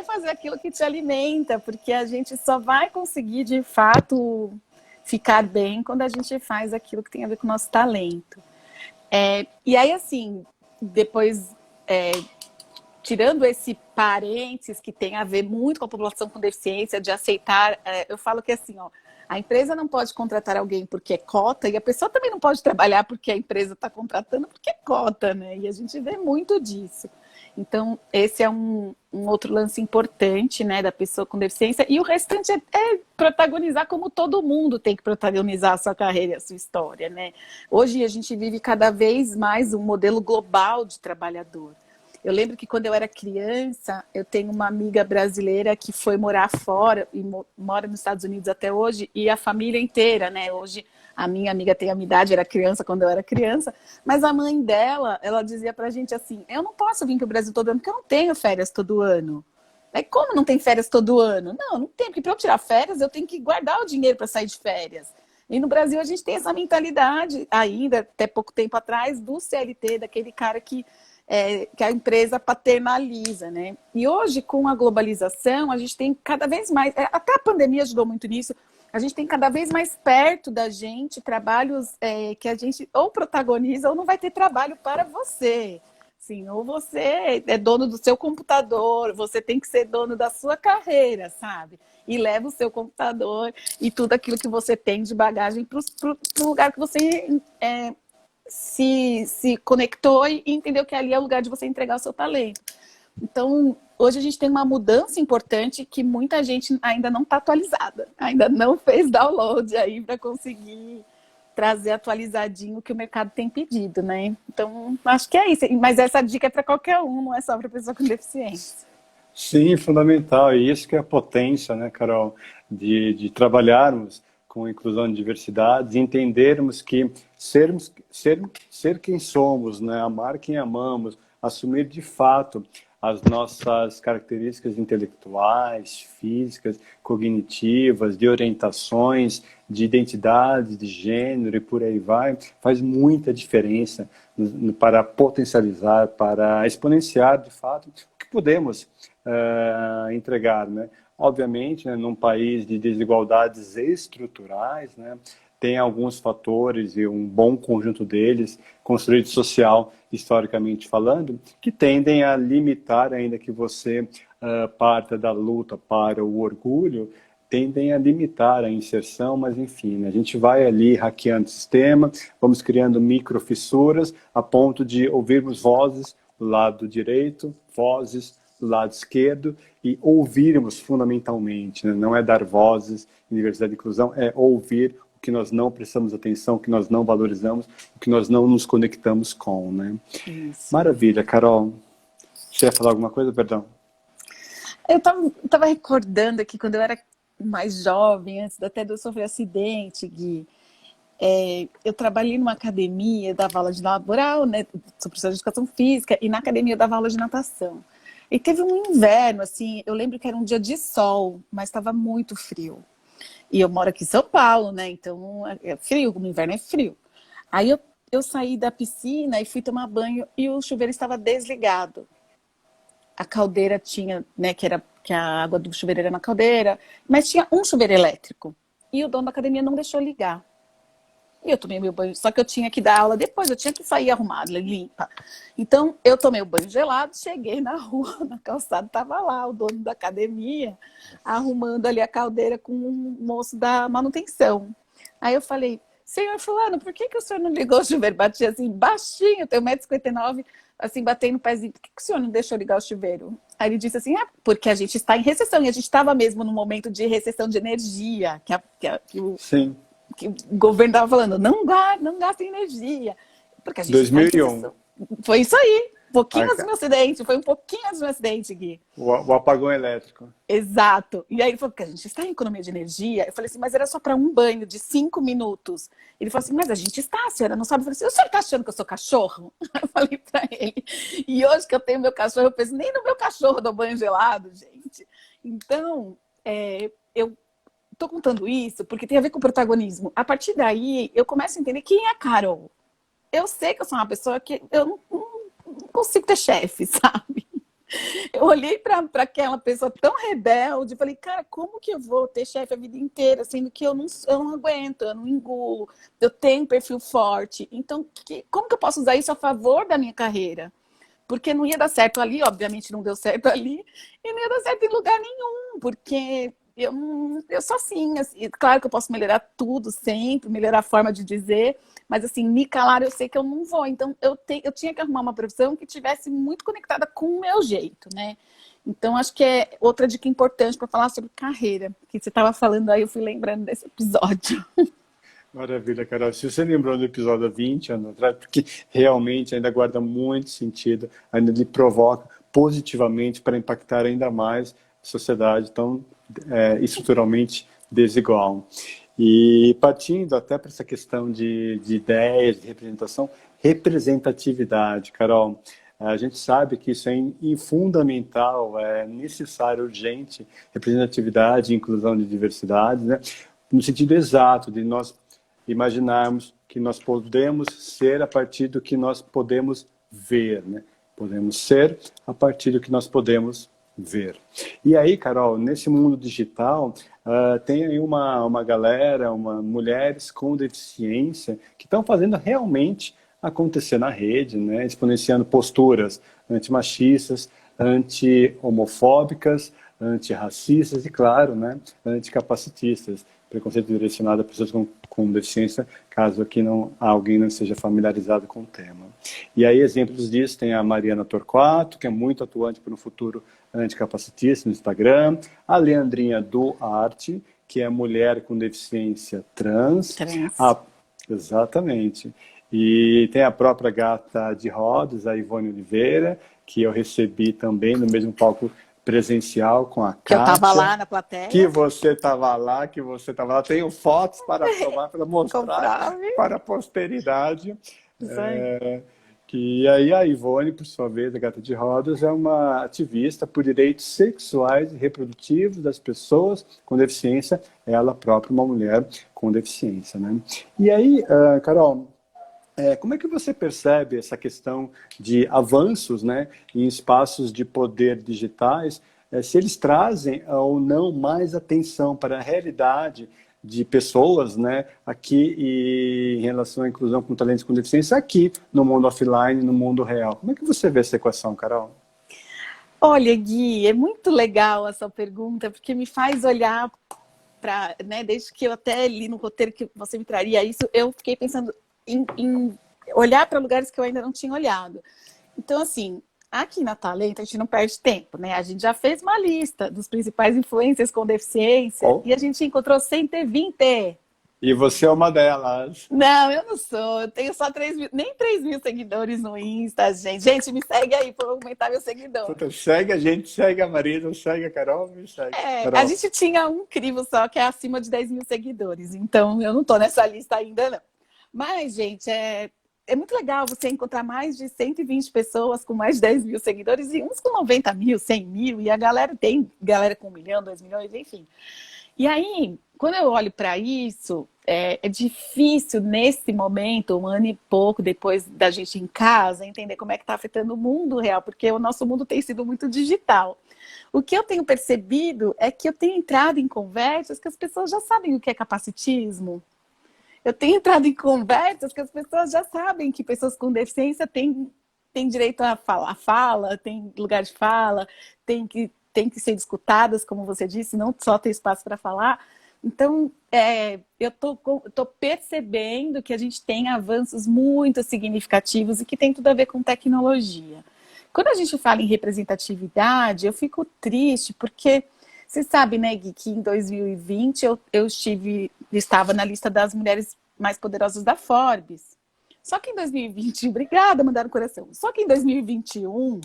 fazer aquilo que te alimenta, porque a gente só vai conseguir, de fato, ficar bem quando a gente faz aquilo que tem a ver com o nosso talento. E aí, assim, depois... tirando esse parênteses que tem a ver muito com a população com deficiência, de aceitar, eu falo que assim, ó, a empresa não pode contratar alguém porque é cota, e a pessoa também não pode trabalhar porque a empresa está contratando porque é cota, né? E a gente vê muito disso. Então, esse é um outro lance importante, né, da pessoa com deficiência, e o restante é protagonizar como todo mundo tem que protagonizar a sua carreira e a sua história, né? Hoje a gente vive cada vez mais um modelo global de trabalhador. Eu lembro que quando eu era criança, eu tenho uma amiga brasileira que foi morar fora e mora nos Estados Unidos até hoje, e a família inteira, né? Hoje a minha amiga tem a minha idade, era criança quando eu era criança, mas a mãe dela, ela dizia pra gente assim, eu não posso vir pro Brasil todo ano porque eu não tenho férias todo ano. Como não tem férias todo ano? Não tem, porque para eu tirar férias eu tenho que guardar o dinheiro para sair de férias. E no Brasil a gente tem essa mentalidade ainda, até pouco tempo atrás, do CLT, daquele cara que a empresa paternaliza, né? E hoje, com a globalização, a gente tem cada vez mais, até a pandemia ajudou muito nisso, a gente tem cada vez mais perto da gente trabalhos que a gente ou protagoniza ou não vai ter trabalho para você. Sim, ou você é dono do seu computador, você tem que ser dono da sua carreira, sabe? E leva o seu computador e tudo aquilo que você tem de bagagem para o lugar que você se conectou e entendeu que ali é o lugar de você entregar o seu talento. Então, hoje a gente tem uma mudança importante que muita gente ainda não está atualizada, ainda não fez download aí para conseguir trazer atualizadinho o que o mercado tem pedido, né? Então, acho que é isso. Mas essa dica é para qualquer um, não é só para pessoa com deficiência. Sim, fundamental. E isso que é a potência, né, Carol, de trabalharmos com inclusão e diversidade, e entendermos que ser quem somos, né, amar quem amamos, assumir de fato as nossas características intelectuais, físicas, cognitivas, de orientações, de identidade, de gênero e por aí vai, faz muita diferença para potencializar, para exponenciar de fato o que podemos entregar, né? Obviamente, né, num país de desigualdades estruturais, né, tem alguns fatores e um bom conjunto deles, construído social, historicamente falando, que tendem a limitar, ainda que você parta da luta para o orgulho, tendem a limitar a inserção, mas enfim, né, a gente vai ali hackeando o sistema, vamos criando microfissuras a ponto de ouvirmos vozes do lado direito, vozes do lado esquerdo e ouvirmos fundamentalmente, né? Não é dar vozes em diversidade e inclusão, é ouvir o que nós não prestamos atenção, o que nós não valorizamos, o que nós não nos conectamos com, né? Isso. Maravilha, Carol. Você ia falar alguma coisa, perdão? Eu tava recordando aqui, quando eu era mais jovem, antes até de eu sofrer acidente, Gui, eu trabalhei numa academia, dava aula de laboral, né? Sou professora de educação física, e na academia eu dava aula de natação. E teve um inverno, assim, eu lembro que era um dia de sol, mas estava muito frio. E eu moro aqui em São Paulo, né? Então é frio, no inverno é frio. Aí eu saí da piscina e fui tomar banho e o chuveiro estava desligado. A caldeira tinha, né, que a água do chuveiro era na caldeira, mas tinha um chuveiro elétrico. E o dono da academia não deixou ligar. E eu tomei meu banho, só que eu tinha que dar aula depois, eu tinha que sair arrumada, limpa. Então, eu tomei o banho gelado, cheguei na rua, na calçada, estava lá o dono da academia, arrumando ali a caldeira com um moço da manutenção. Aí eu falei, senhor fulano, por que o senhor não ligou o chuveiro? Batia assim, baixinho, eu tenho 1,59 m, assim, batendo o pezinho, por que o senhor não deixou ligar o chuveiro? Aí ele disse assim, porque a gente está em recessão, e a gente estava mesmo num momento de recessão de energia, Sim, que o governo estava falando, não gasta energia, porque a gente está em 2001. recessão. Foi isso aí, um pouquinho A- antes do meu acidente, foi um pouquinho antes do meu acidente, Gui. o apagão elétrico. Exato. E aí ele falou, porque a gente está em economia de energia. Eu falei assim, mas era só para um banho de 5 minutos. Ele falou assim, mas a gente está, a senhora não sabe. Eu falei assim, o senhor está achando que eu sou cachorro? Eu falei para ele. E hoje que eu tenho meu cachorro, eu penso, nem no meu cachorro dou banho gelado, gente. Então, eu tô contando isso porque tem a ver com o protagonismo. A partir daí, eu começo a entender quem é a Carol. Eu sei que eu sou uma pessoa que eu não consigo ter chefe, sabe? Eu olhei para aquela pessoa tão rebelde e falei, cara, como que eu vou ter chefe a vida inteira, sendo que eu não aguento, eu não engulo, eu tenho um perfil forte. Então, como que eu posso usar isso a favor da minha carreira? Porque não ia dar certo ali, obviamente não deu certo ali, e não ia dar certo em lugar nenhum, porque eu sou assim, claro que eu posso melhorar tudo sempre, melhorar a forma de dizer, mas assim, me calar eu sei que eu não vou. Então eu tinha que arrumar uma profissão que tivesse muito conectada com o meu jeito, né? Então acho que é outra dica importante para falar sobre carreira, que você estava falando aí, eu fui lembrando desse episódio. Maravilha, Carol. Se você lembrou do episódio há 20 anos atrás, porque realmente ainda guarda muito sentido, ainda lhe provoca positivamente para impactar ainda mais a sociedade tão estruturalmente desigual. E partindo até para essa questão de ideias, de representação, representatividade, Carol. A gente sabe que isso é fundamental, é necessário, urgente, representatividade, inclusão de diversidade, né? No sentido exato de nós imaginarmos que nós podemos ser a partir do que nós podemos ver, né? Podemos ser a partir do que nós podemos ver. E aí, Carol, nesse mundo digital, tem aí uma galera, mulheres com deficiência que estão fazendo realmente acontecer na rede, né? Exponenciando posturas antimachistas, anti-homofóbicas, antirracistas e, claro, né, anticapacitistas. Preconceito direcionado a pessoas com deficiência, caso aqui alguém não seja familiarizado com o tema. E aí, exemplos disso, tem a Mariana Torquato, que é muito atuante para um futuro anticapacitista no Instagram, a Leandrinha Duarte, que é mulher com deficiência trans. Exatamente. E tem a própria gata de rodas, a Ivone Oliveira, que eu recebi também no mesmo palco presencial com a Kátia. Que eu estava lá na plateia. Que você estava lá. Tenho fotos para provar, para mostrar para a posteridade. Que aí a Ivone, por sua vez, a Gata de Rodas, é uma ativista por direitos sexuais e reprodutivos das pessoas com deficiência, ela própria uma mulher com deficiência, né? E aí, Carol, como é que você percebe essa questão de avanços, né, em espaços de poder digitais, se eles trazem ou não mais atenção para a realidade de pessoas, né, aqui e em relação à inclusão com talentos com deficiência aqui no mundo offline, no mundo real? Como é que você vê essa equação, Carol? Olha, Gui, é muito legal essa pergunta, porque me faz olhar para, né, desde que eu até li no roteiro que você me traria isso, eu fiquei pensando em olhar para lugares que eu ainda não tinha olhado. Então, assim, aqui na Talento, a gente não perde tempo, né? A gente já fez uma lista dos principais influencers com deficiência e a gente encontrou 120. E você é uma delas. Não, eu não sou. Eu tenho só 3 mil, nem 3 mil seguidores no Insta, gente. Gente, me segue aí para aumentar meu seguidor. Segue a gente, segue a Marisa, segue a Carol, me segue. Carol. A gente tinha um crivo só que é acima de 10 mil seguidores. Então, eu não tô nessa lista ainda, não. Mas, gente, é muito legal você encontrar mais de 120 pessoas com mais de 10 mil seguidores e uns com 90 mil, 100 mil, e a galera tem galera com 1 milhão, 2 milhões, enfim. E aí, quando eu olho para isso, é difícil nesse momento, 1 ano e pouco depois da gente em casa, entender como é que está afetando o mundo real, porque o nosso mundo tem sido muito digital. O que eu tenho percebido é que eu tenho entrado em conversas que as pessoas já sabem o que é capacitismo. Eu tenho entrado em conversas que as pessoas já sabem que pessoas com deficiência têm direito a fala, tem lugar de fala, tem que ser discutadas, como você disse, não só ter espaço para falar. Então, eu tô percebendo que a gente tem avanços muito significativos e que tem tudo a ver com tecnologia. Quando a gente fala em representatividade, eu fico triste porque você sabe, né, Gui, que em 2020 eu estava na lista das mulheres mais poderosas da Forbes. Só que em 2020, obrigada, mandaram coração. Só que em 2021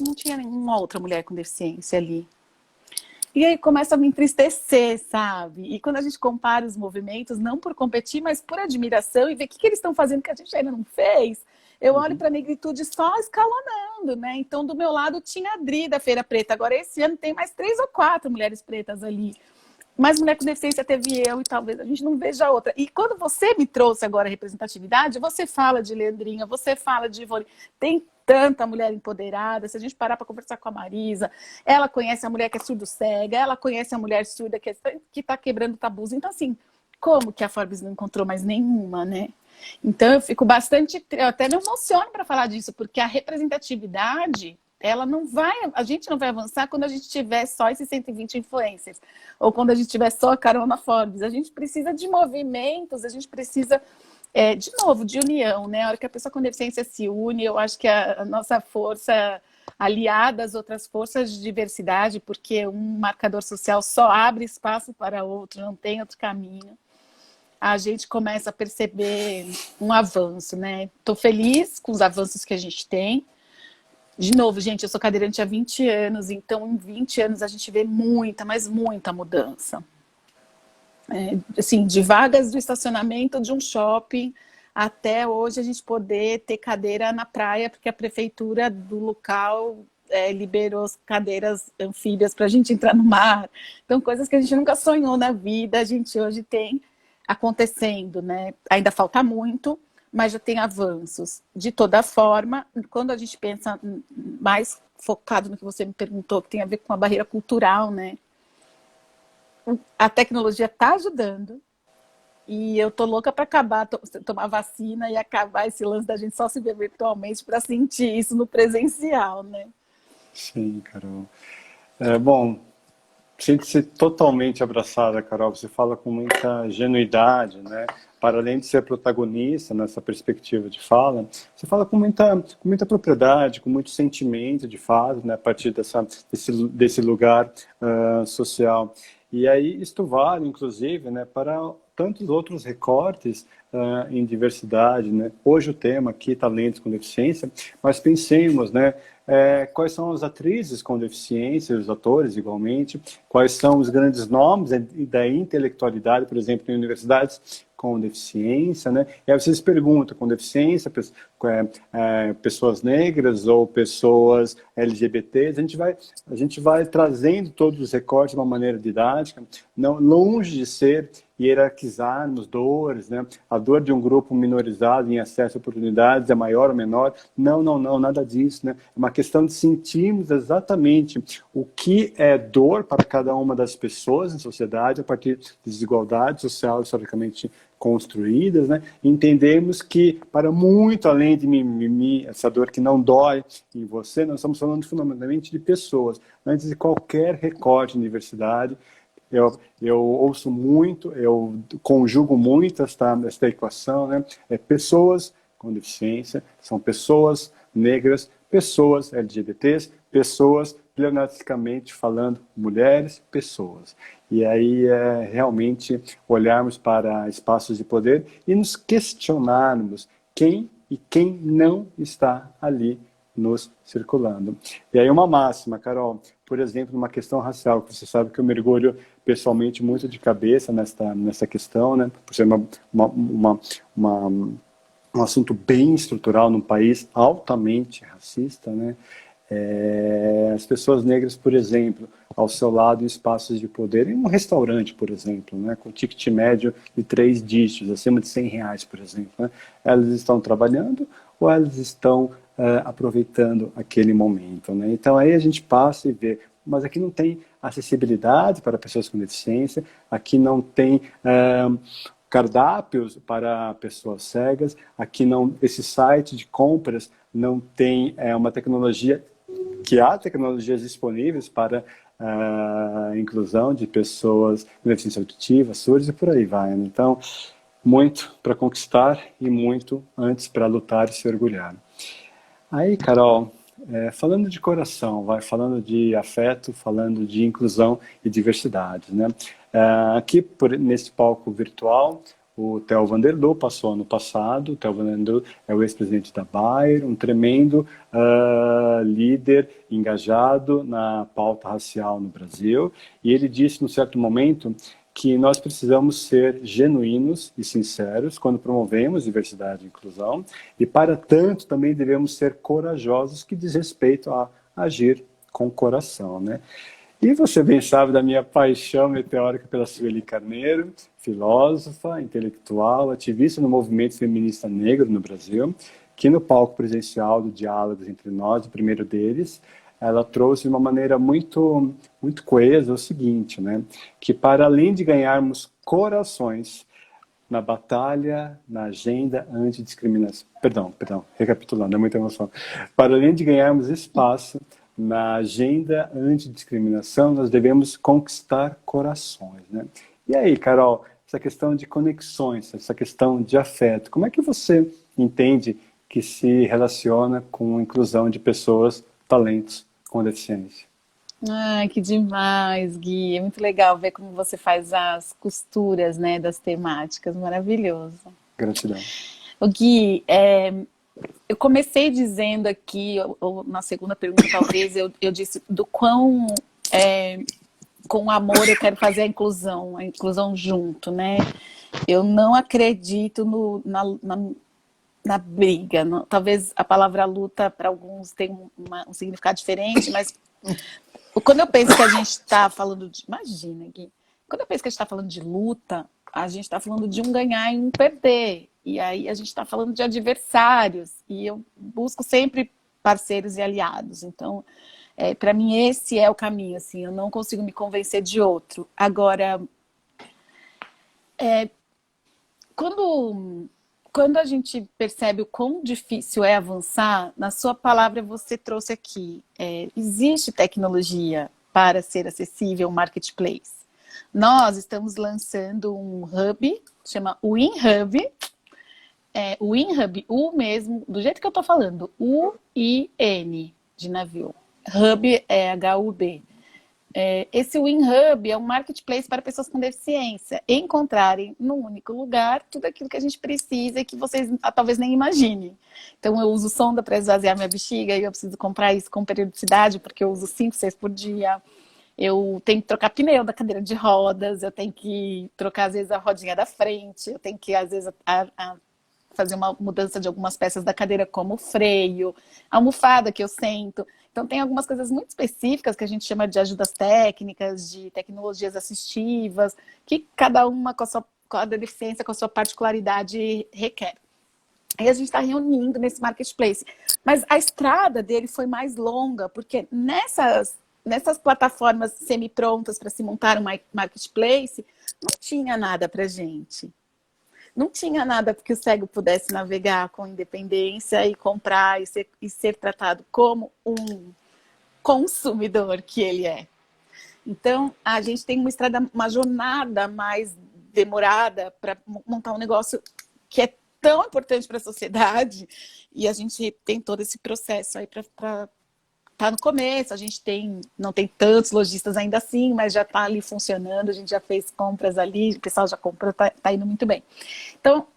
não tinha nenhuma outra mulher com deficiência ali. E aí começa a me entristecer, sabe? E quando a gente compara os movimentos, não por competir, mas por admiração e ver o que eles estão fazendo que a gente ainda não fez, eu olho para a negritude só escalonando, né? Então, do meu lado tinha a Dri da Feira Preta. Agora, esse ano tem mais 3 ou 4 mulheres pretas ali. Mas mulher com deficiência teve eu e talvez a gente não veja outra. E quando você me trouxe agora a representatividade, você fala de Leandrinha, você fala de Ivone. Tem tanta mulher empoderada. Se a gente parar para conversar com a Marisa, ela conhece a mulher que é surdo-cega, ela conhece a mulher surda que está quebrando tabus. Então, assim, como que a Forbes não encontrou mais nenhuma, né? Então, eu fico bastante... Eu até me emociono para falar disso, porque a representatividade... ela não vai, a gente não vai avançar quando a gente tiver só esses 120 influencers, ou quando a gente tiver só a Carol na Forbes. A gente precisa de movimentos, a gente precisa, de novo, de união, né? A hora que a pessoa com deficiência se une, eu acho que a nossa força aliada às outras forças de diversidade, porque um marcador social só abre espaço para outro, não tem outro caminho. A gente começa a perceber um avanço, né? Estou feliz com os avanços que a gente tem. De novo, gente, eu sou cadeirante há 20 anos, então em 20 anos a gente vê muita, mas muita mudança. Assim, de vagas do estacionamento de um shopping até hoje a gente poder ter cadeira na praia, porque a prefeitura do local liberou as cadeiras anfíbias para a gente entrar no mar. Então, coisas que a gente nunca sonhou na vida, a gente hoje tem acontecendo, né? Ainda falta muito, mas já tem avanços. De toda forma, quando a gente pensa mais focado no que você me perguntou, que tem a ver com a barreira cultural, né? A tecnologia está ajudando e eu tô louca para acabar, tomar vacina e acabar esse lance da gente só se ver virtualmente para sentir isso no presencial, né? Sim, Carol. Bom, sinto-se totalmente abraçada, Carol. Você fala com muita genuidade, né? Para além de ser protagonista nessa perspectiva de fala, você fala com muita propriedade, com muito sentimento de fato, né? A partir desse lugar social. E aí isto vale, inclusive, né, para tantos outros recortes em diversidade, né? Hoje o tema aqui, talentos com deficiência, mas pensemos, né? Quais são as atrizes com deficiência, os atores igualmente, quais são os grandes nomes da intelectualidade, por exemplo, em universidades com deficiência, né? E aí vocês perguntam, com deficiência, pessoas negras ou pessoas LGBTs, a gente vai trazendo todos os recortes de uma maneira didática, não, longe de ser hierarquizarmos dores, né? A dor de um grupo minorizado em acesso a oportunidades é maior ou menor. Não, nada disso, né? É uma questão de sentirmos exatamente o que é dor para cada uma das pessoas em sociedade a partir de desigualdade social historicamente construídas, né? Entendemos que, para muito além de mimimi, essa dor que não dói em você, nós estamos falando fundamentalmente de pessoas. Antes de qualquer recorte de diversidade, eu ouço muito, eu conjugo muito esta equação, né? Pessoas com deficiência, são pessoas negras, pessoas LGBTs, pessoas, pleonasticamente falando, mulheres, pessoas. E aí realmente olharmos para espaços de poder e nos questionarmos quem e quem não está ali nos circulando. E aí uma máxima, Carol, por exemplo, numa questão racial, que você sabe que eu mergulho pessoalmente muito de cabeça nessa questão, né? Por ser um assunto bem estrutural num país altamente racista, né? As pessoas negras, por exemplo, ao seu lado em espaços de poder, em um restaurante, por exemplo, né, com ticket médio de 3 dígitos, acima de R$100, por exemplo, né, elas estão trabalhando ou elas estão aproveitando aquele momento, né? Então aí a gente passa e vê, mas aqui não tem acessibilidade para pessoas com deficiência, aqui não tem cardápios para pessoas cegas, aqui não, esse site de compras não tem uma tecnologia, que há tecnologias disponíveis para inclusão de pessoas com deficiência auditiva, surdas e por aí vai, né? Então, muito para conquistar e muito antes para lutar e se orgulhar. Aí, Carol, falando de coração, falando de afeto, falando de inclusão e diversidade, né? Aqui, nesse palco virtual, o Theo Vanderloo passou ano passado. O Theo Vanderloo é o ex-presidente da Bayer, um tremendo líder engajado na pauta racial no Brasil. E ele disse, num certo momento, que nós precisamos ser genuínos e sinceros quando promovemos diversidade e inclusão. E, para tanto, também devemos ser corajosos, que diz respeito a agir com o coração, né? E você bem sabe da minha paixão meteórica pela Sueli Carneiro, filósofa, intelectual, ativista no movimento feminista negro no Brasil, que no palco presencial do Diálogos Entre Nós, o primeiro deles, ela trouxe de uma maneira muito, muito coesa o seguinte, né? Que para além de ganharmos corações na batalha, na agenda antidiscriminação, perdão, recapitulando, é muita emoção. Para além de ganharmos espaço na agenda antidiscriminação, nós devemos conquistar corações, né? E aí, Carol, essa questão de conexões, essa questão de afeto, como é que você entende que se relaciona com a inclusão de pessoas, talentos com deficiência? Ai, que demais, Gui. É muito legal ver como você faz as costuras, né, das temáticas. Maravilhoso. Gratidão. O Gui, eu comecei dizendo aqui, ou na segunda pergunta talvez, eu disse do quão com amor eu quero fazer a inclusão junto, né? Eu não acredito na briga. Talvez a palavra luta para alguns tenha um significado diferente, mas quando eu penso que a gente está falando de... Imagina, Gui. Quando eu penso que a gente está falando de luta, a gente está falando de um ganhar e um perder. E aí a gente está falando de adversários. E eu busco sempre parceiros e aliados. Então, para mim, esse é o caminho. Assim, eu não consigo me convencer de outro. Agora, quando a gente percebe o quão difícil é avançar, na sua palavra você trouxe aqui, existe tecnologia para ser acessível, um marketplace. Nós estamos lançando um hub, chama WinHub. O WinHub, o mesmo, do jeito que eu estou falando, U-I-N, de navio. Hub é H-U-B. Esse WinHub é um marketplace para pessoas com deficiência encontrarem num único lugar tudo aquilo que a gente precisa e que vocês talvez nem imaginem. Então eu uso sonda para esvaziar minha bexiga e eu preciso comprar isso com periodicidade porque eu uso 5, 6 por dia. Eu tenho que trocar pneu da cadeira de rodas, eu tenho que trocar às vezes a rodinha da frente, eu tenho que às vezes fazer uma mudança de algumas peças da cadeira como o freio, a almofada que eu sento. Então, tem algumas coisas muito específicas que a gente chama de ajudas técnicas, de tecnologias assistivas, que cada uma com a deficiência, com a sua particularidade requer. Aí a gente está reunindo nesse marketplace. Mas a estrada dele foi mais longa, porque nessas plataformas semi-prontas para se montar um marketplace, não tinha nada para gente. Não tinha nada para que o cego pudesse navegar com independência e comprar e ser tratado como um consumidor que ele é. Então, a gente tem uma jornada mais demorada para montar um negócio que é tão importante para a sociedade e a gente tem todo esse processo aí para tá no começo. A gente não tem tantos lojistas ainda assim, mas já está ali funcionando, a gente já fez compras ali, o pessoal já comprou, tá indo muito bem. Então,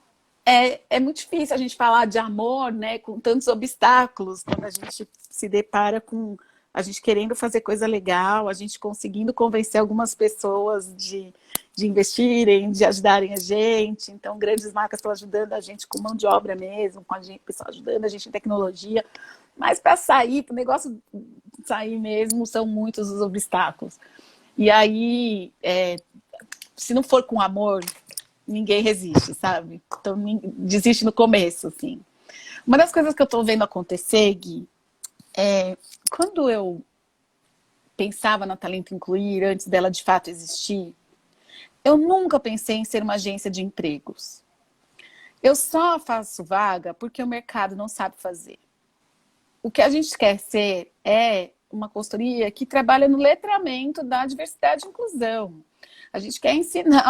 é muito difícil a gente falar de amor, né, com tantos obstáculos, quando a gente se depara com a gente querendo fazer coisa legal, a gente conseguindo convencer algumas pessoas de investirem, de ajudarem a gente. Então, grandes marcas estão ajudando a gente com mão de obra mesmo, com a gente, pessoal ajudando a gente em tecnologia. Mas para sair, para o negócio sair mesmo, são muitos os obstáculos. E aí, se não for com amor, ninguém resiste, sabe? Então, desiste no começo, assim. Uma das coisas que eu estou vendo acontecer, Gui, quando eu pensava na Talento Incluir, antes dela de fato existir, eu nunca pensei em ser uma agência de empregos. Eu só faço vaga porque o mercado não sabe fazer. O que a gente quer ser é uma consultoria que trabalha no letramento da diversidade e inclusão. A gente quer ensinar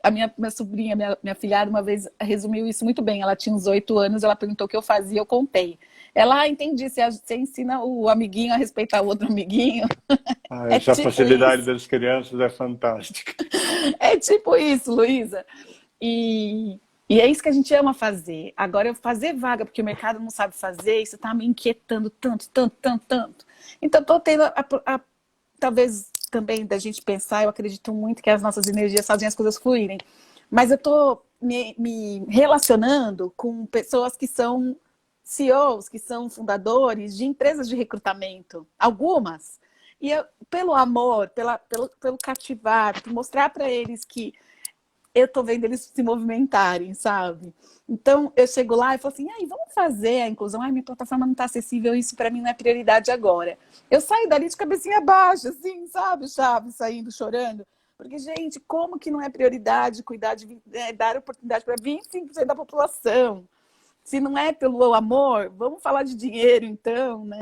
a minha sobrinha, minha filhada, uma vez resumiu isso muito bem. Ela tinha uns 8 anos, ela perguntou o que eu fazia, eu contei. Ela, entendi, você ensina o amiguinho a respeitar o outro amiguinho. É Essa tipo facilidade isso. das crianças é fantástica. É tipo isso, Luísa. E é isso que a gente ama fazer. Agora, eu fazer vaga, porque o mercado não sabe fazer, isso está me inquietando tanto, tanto, tanto, tanto. Então, estou tendo, talvez também da gente pensar, eu acredito muito que as nossas energias fazem as coisas fluírem. Mas eu estou me relacionando com pessoas que são CEOs, que são fundadores de empresas de recrutamento. Algumas. E pelo amor, pelo cativar, por mostrar para eles que eu tô vendo eles se movimentarem, sabe? Então, eu chego lá e falo assim, ai, vamos fazer a inclusão. Ai, minha plataforma não está acessível, isso para mim não é prioridade agora. Eu saio dali de cabecinha baixa, assim, sabe, Chaves, saindo, chorando. Porque, gente, como que não é prioridade cuidar dar oportunidade para 25% da população? Se não é pelo amor, vamos falar de dinheiro, então, né?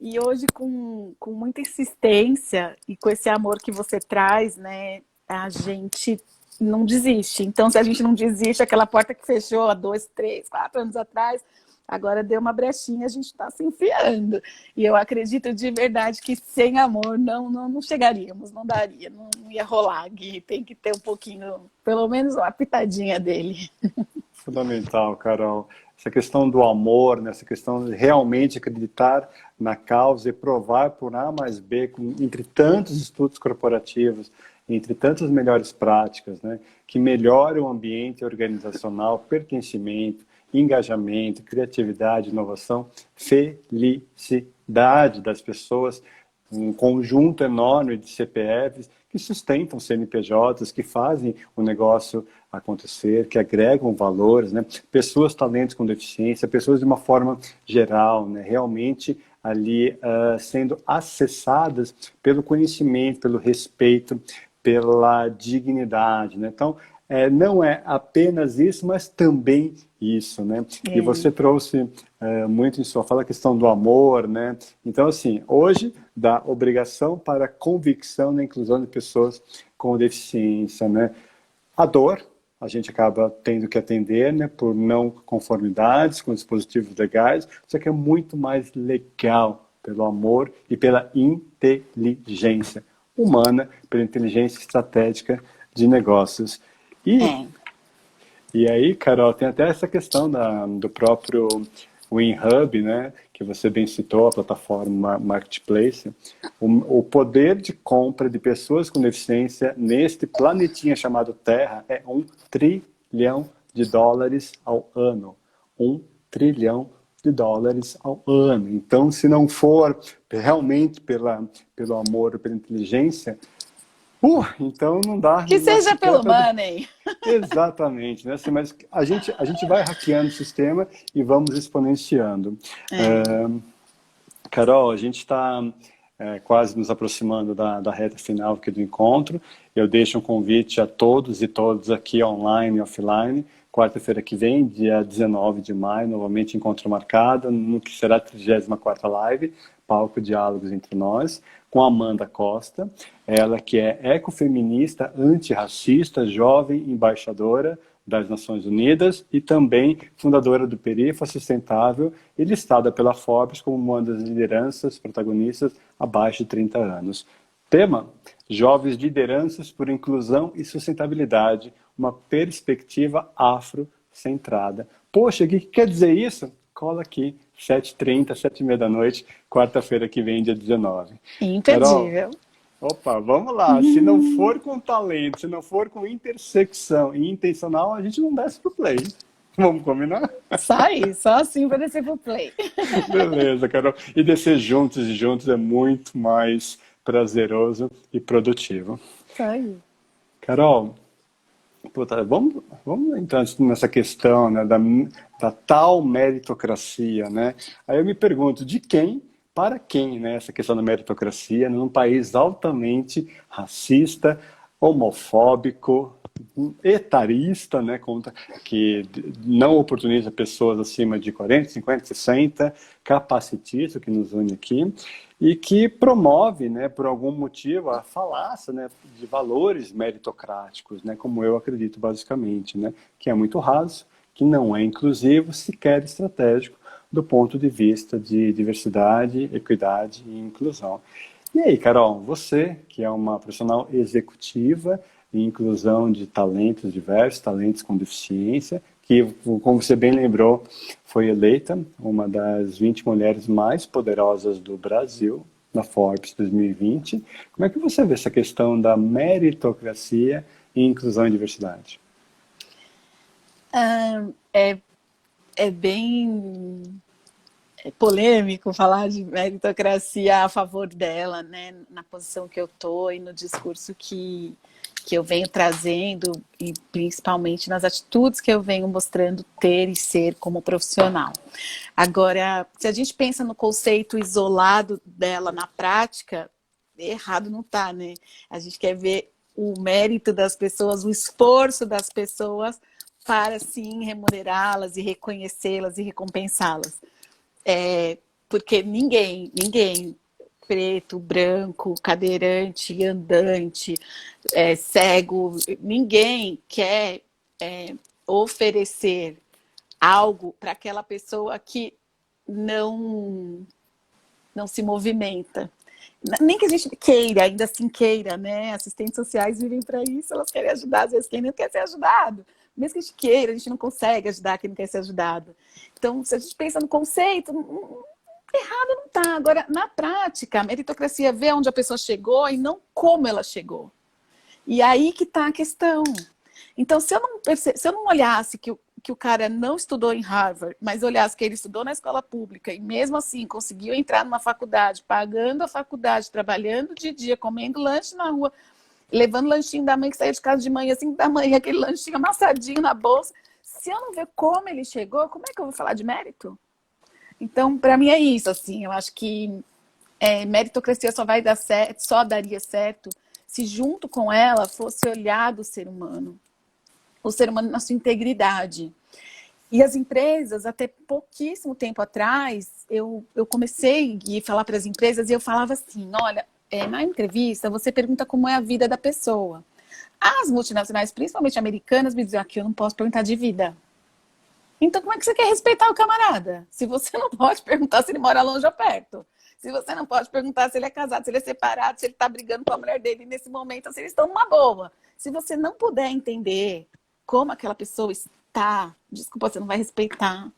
E hoje, com muita insistência e com esse amor que você traz, né, a gente não desiste. Então, se a gente não desiste, aquela porta que fechou há 2, 3, 4 anos atrás, agora deu uma brechinha, a gente está se enfiando. E eu acredito de verdade que sem amor não chegaríamos, não daria, não ia rolar, Gui. Tem que ter um pouquinho, pelo menos uma pitadinha dele. Fundamental, Carol. Essa questão do amor, né? Essa questão de realmente acreditar na causa e provar por A mais B, entre tantos estudos corporativos, entre tantas melhores práticas, né? Que melhore o ambiente organizacional, pertencimento, engajamento, criatividade, inovação, felicidade das pessoas, um conjunto enorme de CPFs que sustentam CNPJs, que fazem o negócio acontecer, que agregam valores, né? Pessoas, talentos com deficiência, pessoas de uma forma geral, né? Realmente ali sendo acessadas pelo conhecimento, pelo respeito, pela dignidade, né? Então, não é apenas isso, mas também isso, né? E você trouxe muito em sua fala a questão do amor, né? Então, assim, hoje, da obrigação para a convicção na inclusão de pessoas com deficiência, né? A dor, a gente acaba tendo que atender, né? Por não conformidades com dispositivos legais, só que é muito mais legal pelo amor e pela inteligência humana, pela inteligência estratégica de negócios. E aí, Carol, tem até essa questão do próprio WinHub, né, que você bem citou, a plataforma Marketplace. O poder de compra de pessoas com deficiência neste planetinha chamado Terra é $1 trilhão ao ano. $1 trilhão ao ano. Então, se não for realmente pelo amor, pela inteligência, então não dá. Que seja pelo money. Exatamente, né? Assim, mas a gente vai hackeando o sistema e vamos exponenciando. Carol, a gente está quase nos aproximando da reta final aqui do encontro. Eu deixo um convite a todos e todas aqui online e offline. Quarta-feira que vem, dia 19 de maio, novamente encontro marcado, no que será a 34ª live, Palco Diálogos Entre Nós, com Amanda Costa, ela que é ecofeminista, antirracista, jovem embaixadora das Nações Unidas e também fundadora do Perifa Sustentável e listada pela Forbes como uma das lideranças protagonistas abaixo de 30 anos. Tema: Jovens Lideranças por Inclusão e Sustentabilidade, uma perspectiva afrocentrada. Poxa, o que quer dizer isso? Cola aqui, 7h30, 7h30 da noite, quarta-feira que vem, dia 19. Imperdível. Carol, opa, vamos lá. Se não for com talento, se não for com intersecção e intencional, a gente não desce pro play. Vamos combinar? Só assim para descer pro play. Beleza, Carol. E descer juntos e juntos é muito mais prazeroso e produtivo. Isso aí. Carol, puta, vamos entrar nessa questão, né, da tal meritocracia, né? Aí eu me pergunto, de quem para quem, né, essa questão da meritocracia num país altamente racista, homofóbico, etarista, né, que não oportuniza pessoas acima de 40, 50, 60, capacitista, que nos une aqui, e que promove, né, por algum motivo, a falácia, né, de valores meritocráticos, né, como eu acredito basicamente, né, que é muito raso, que não é inclusivo, sequer estratégico, do ponto de vista de diversidade, equidade e inclusão. E aí, Carol, você, que é uma profissional executiva em inclusão de talentos diversos, talentos com deficiência, que, como você bem lembrou, foi eleita uma das 20 mulheres mais poderosas do Brasil, na Forbes 2020. Como é que você vê essa questão da meritocracia em inclusão e diversidade? É bem polêmico falar de meritocracia a favor dela, né? Na posição que eu estou e no discurso que eu venho trazendo e principalmente nas atitudes que eu venho mostrando ter e ser como profissional. Agora, se a gente pensa no conceito isolado dela na prática, errado não está, né? A gente quer ver o mérito das pessoas, o esforço das pessoas para, sim, remunerá-las e reconhecê-las e recompensá-las. Porque ninguém, preto, branco, cadeirante, andante, cego, ninguém quer oferecer algo para aquela pessoa que não se movimenta. Nem que a gente queira, ainda assim queira, né? Assistentes sociais vivem para isso, elas querem ajudar, às vezes quem não quer ser ajudado. Mesmo que a gente queira, a gente não consegue ajudar quem não quer ser ajudado. Então, se a gente pensa no conceito, errado não está. Agora, na prática, a meritocracia vê onde a pessoa chegou e não como ela chegou. E aí que está a questão. Então, se eu não olhasse que o cara não estudou em Harvard, mas olhasse que ele estudou na escola pública e mesmo assim conseguiu entrar numa faculdade, pagando a faculdade, trabalhando de dia, comendo lanche na rua, levando lanchinho da mãe que saía de casa de manhã, 5 da manhã, aquele lanchinho amassadinho na bolsa. Se eu não ver como ele chegou, como é que eu vou falar de mérito? Então, para mim é isso, assim, eu acho que meritocracia só vai dar certo, só daria certo se junto com ela fosse olhado o ser humano na sua integridade. E as empresas, até pouquíssimo tempo atrás, eu comecei a falar para as empresas e eu falava assim, olha, na entrevista você pergunta como é a vida da pessoa. As multinacionais, principalmente americanas, me diziam aqui, eu não posso perguntar de vida. Então, como é que você quer respeitar o camarada? Se você não pode perguntar se ele mora longe ou perto. Se você não pode perguntar se ele é casado, se ele é separado, se ele está brigando com a mulher dele nesse momento, se eles estão numa boa. Se você não puder entender como aquela pessoa está, desculpa, você não vai respeitar.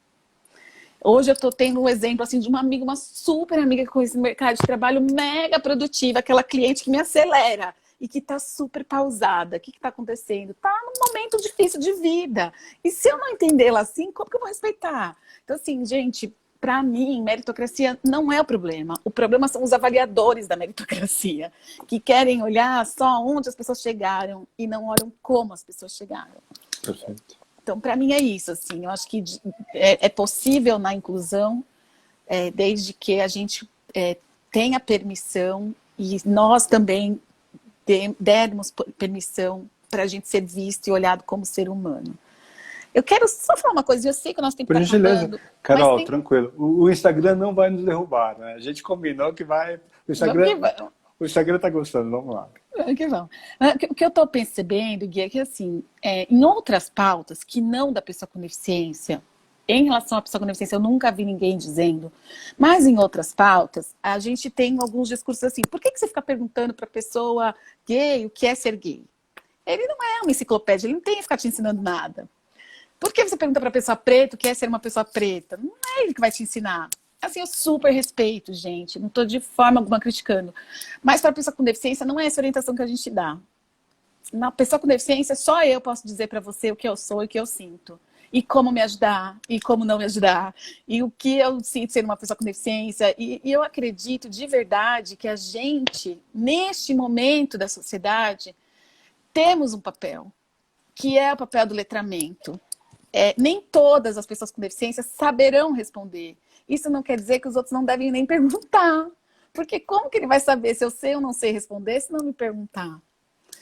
Hoje eu estou tendo um exemplo assim, de uma amiga, uma super amiga com esse mercado de trabalho mega produtiva, aquela cliente que me acelera e que está super pausada. O que está acontecendo? Está num momento difícil de vida. E se eu não entendê-la assim, como que eu vou respeitar? Então, assim, gente, para mim, meritocracia não é o problema. O problema são os avaliadores da meritocracia, que querem olhar só onde as pessoas chegaram e não olham como as pessoas chegaram. Perfeito. Então, para mim é isso, assim, eu acho que é possível na inclusão, desde que a gente tenha permissão e nós também dermos permissão para a gente ser visto e olhado como ser humano. Eu quero só falar uma coisa, eu sei que o nosso tempo está acabando. Carol, tranquilo, o Instagram não vai nos derrubar, né? A gente combinou que vai... O Instagram está gostando, vamos lá. Que bom. O que eu estou percebendo, Gui, é que assim, em outras pautas que não da pessoa com deficiência, em relação à pessoa com deficiência, eu nunca vi ninguém dizendo, mas em outras pautas, a gente tem alguns discursos assim, por que você fica perguntando para a pessoa gay o que é ser gay? Ele não é uma enciclopédia, ele não tem que ficar te ensinando nada. Por que você pergunta para a pessoa preta o que é ser uma pessoa preta? Não é ele que vai te ensinar. Assim, eu super respeito, gente, não estou de forma alguma criticando. Mas para a pessoa com deficiência, não é essa orientação que a gente dá. Na pessoa com deficiência, só eu posso dizer para você o que eu sou e o que eu sinto. E como me ajudar, e como não me ajudar. E o que eu sinto ser uma pessoa com deficiência. E eu acredito de verdade que a gente, neste momento da sociedade, temos um papel, que é o papel do letramento. Nem todas as pessoas com deficiência saberão responder. Isso não quer dizer que os outros não devem nem perguntar. Porque como que ele vai saber se eu sei ou não sei responder se não me perguntar?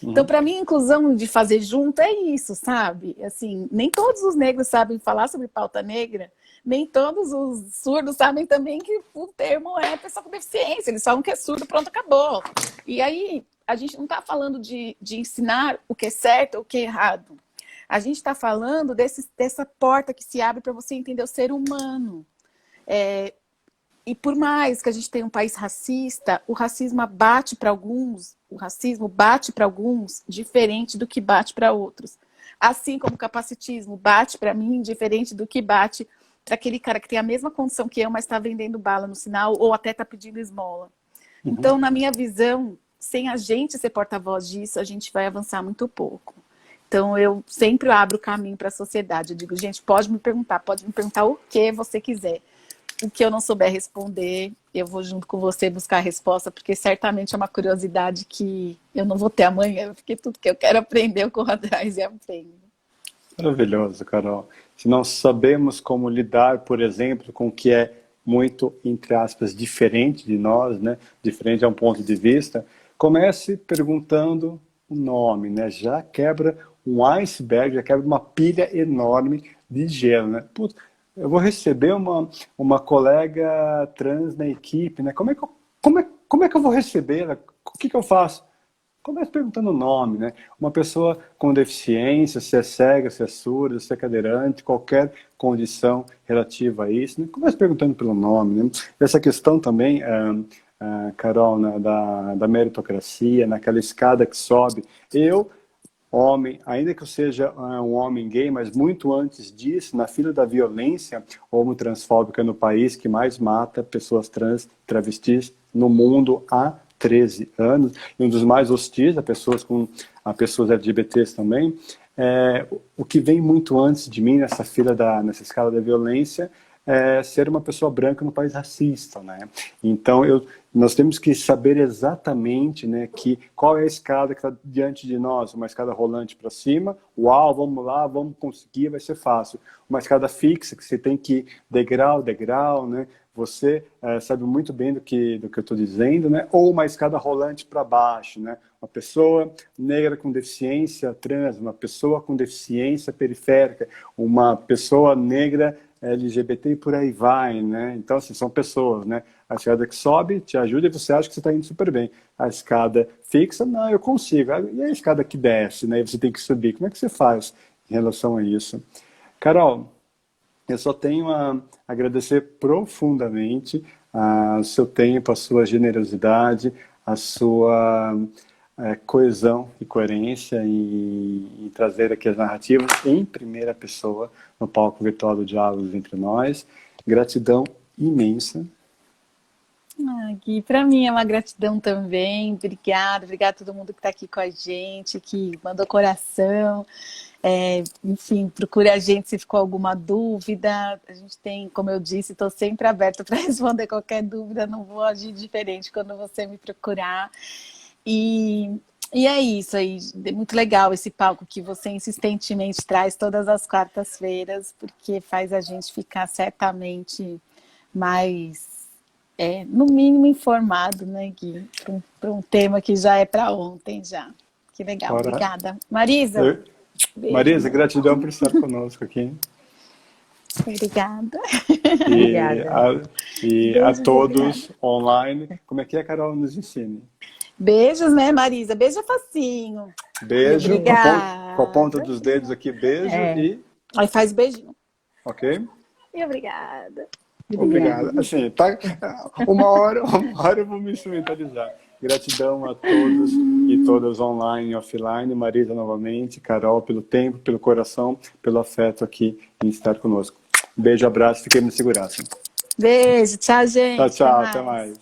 Então, para mim, a inclusão de fazer junto é isso, sabe? Assim, nem todos os negros sabem falar sobre pauta negra, nem todos os surdos sabem também que o termo é pessoa com deficiência. Eles falam que é surdo, pronto, acabou. E aí, a gente não está falando de ensinar o que é certo ou o que é errado. A gente está falando dessa porta que se abre para você entender o ser humano. E por mais que a gente tenha um país racista, o racismo bate para alguns, diferente do que bate para outros. Assim como o capacitismo bate para mim diferente do que bate para aquele cara que tem a mesma condição que eu, mas está vendendo bala no sinal ou até está pedindo esmola. Então, na minha visão, sem a gente ser porta-voz disso, a gente vai avançar muito pouco. Então, eu sempre abro o caminho para a sociedade. Eu digo, gente, pode me perguntar o que você quiser. O que eu não souber responder, eu vou junto com você buscar a resposta, porque certamente é uma curiosidade que eu não vou ter amanhã, porque tudo que eu quero aprender, eu corro atrás e aprendo. Maravilhoso, Carol. Se nós sabemos como lidar, por exemplo, com o que é muito, entre aspas, diferente de nós, né? Diferente a um ponto de vista, comece perguntando o nome, né? Já quebra um iceberg, já quebra uma pilha enorme de gelo, né? Putz, eu vou receber uma colega trans na equipe, né? Como é que eu vou recebê-la? O que eu faço? Comece perguntando o nome, né? Uma pessoa com deficiência, se é cega, se é surda, se é cadeirante, qualquer condição relativa a isso, né? Comece perguntando pelo nome, né? Essa questão também, Carol, né, da meritocracia, naquela escada que sobe. Homem, ainda que eu seja um homem gay, mas muito antes disso, na fila da violência homotransfóbica no país que mais mata pessoas trans, travestis no mundo há 13 anos, e um dos mais hostis a pessoas LGBTs também, o que vem muito antes de mim nessa nessa escala da violência é ser uma pessoa branca no país racista, né? Então, nós temos que saber exatamente, né, qual é a escada que está diante de nós. Uma escada rolante para cima, uau, vamos lá, vamos conseguir, vai ser fácil. Uma escada fixa, que você tem que ir degrau, né? Você sabe muito bem do que eu estou dizendo, né? Ou uma escada rolante para baixo, né? Uma pessoa negra com deficiência trans, uma pessoa com deficiência periférica, uma pessoa negra LGBT e por aí vai, né? Então, assim, são pessoas, né? A escada que sobe te ajuda e você acha que você está indo super bem. A escada fixa, não, eu consigo. E a escada que desce, né? E você tem que subir. Como é que você faz em relação a isso? Carol, eu só tenho a agradecer profundamente o seu tempo, a sua generosidade, a sua coesão e coerência em trazer aqui as narrativas em primeira pessoa no palco virtual do Diálogos Entre Nós. Gratidão imensa. Gui, para mim é uma gratidão também. Obrigada a todo mundo que está aqui com a gente, que mandou coração. Enfim, procure a gente se ficou alguma dúvida. A gente tem, como eu disse, estou sempre aberta para responder qualquer dúvida. Não vou agir diferente quando você me procurar. E é isso aí, é muito legal esse palco que você insistentemente traz todas as quartas-feiras, porque faz a gente ficar certamente mais, no mínimo, informado, né, Gui? Para um tema que já é para ontem já. Que legal, obrigada. Marisa? Beijo, Marisa, gratidão por estar conosco aqui. Obrigada. E a todos online, como é que é, Carol? Nos ensine. Beijos, né, Marisa? Beijo facinho. Beijo. Com a ponta dos dedos aqui, beijo e... Aí faz beijinho. Ok? E obrigada. Obrigado. Assim, tá, uma hora eu vou me instrumentalizar. Gratidão a todos e todas online e offline. Marisa novamente, Carol, pelo tempo, pelo coração, pelo afeto aqui em estar conosco. Beijo, abraço, fiquemos em segurança. Beijo, tchau, gente. Tchau, até mais.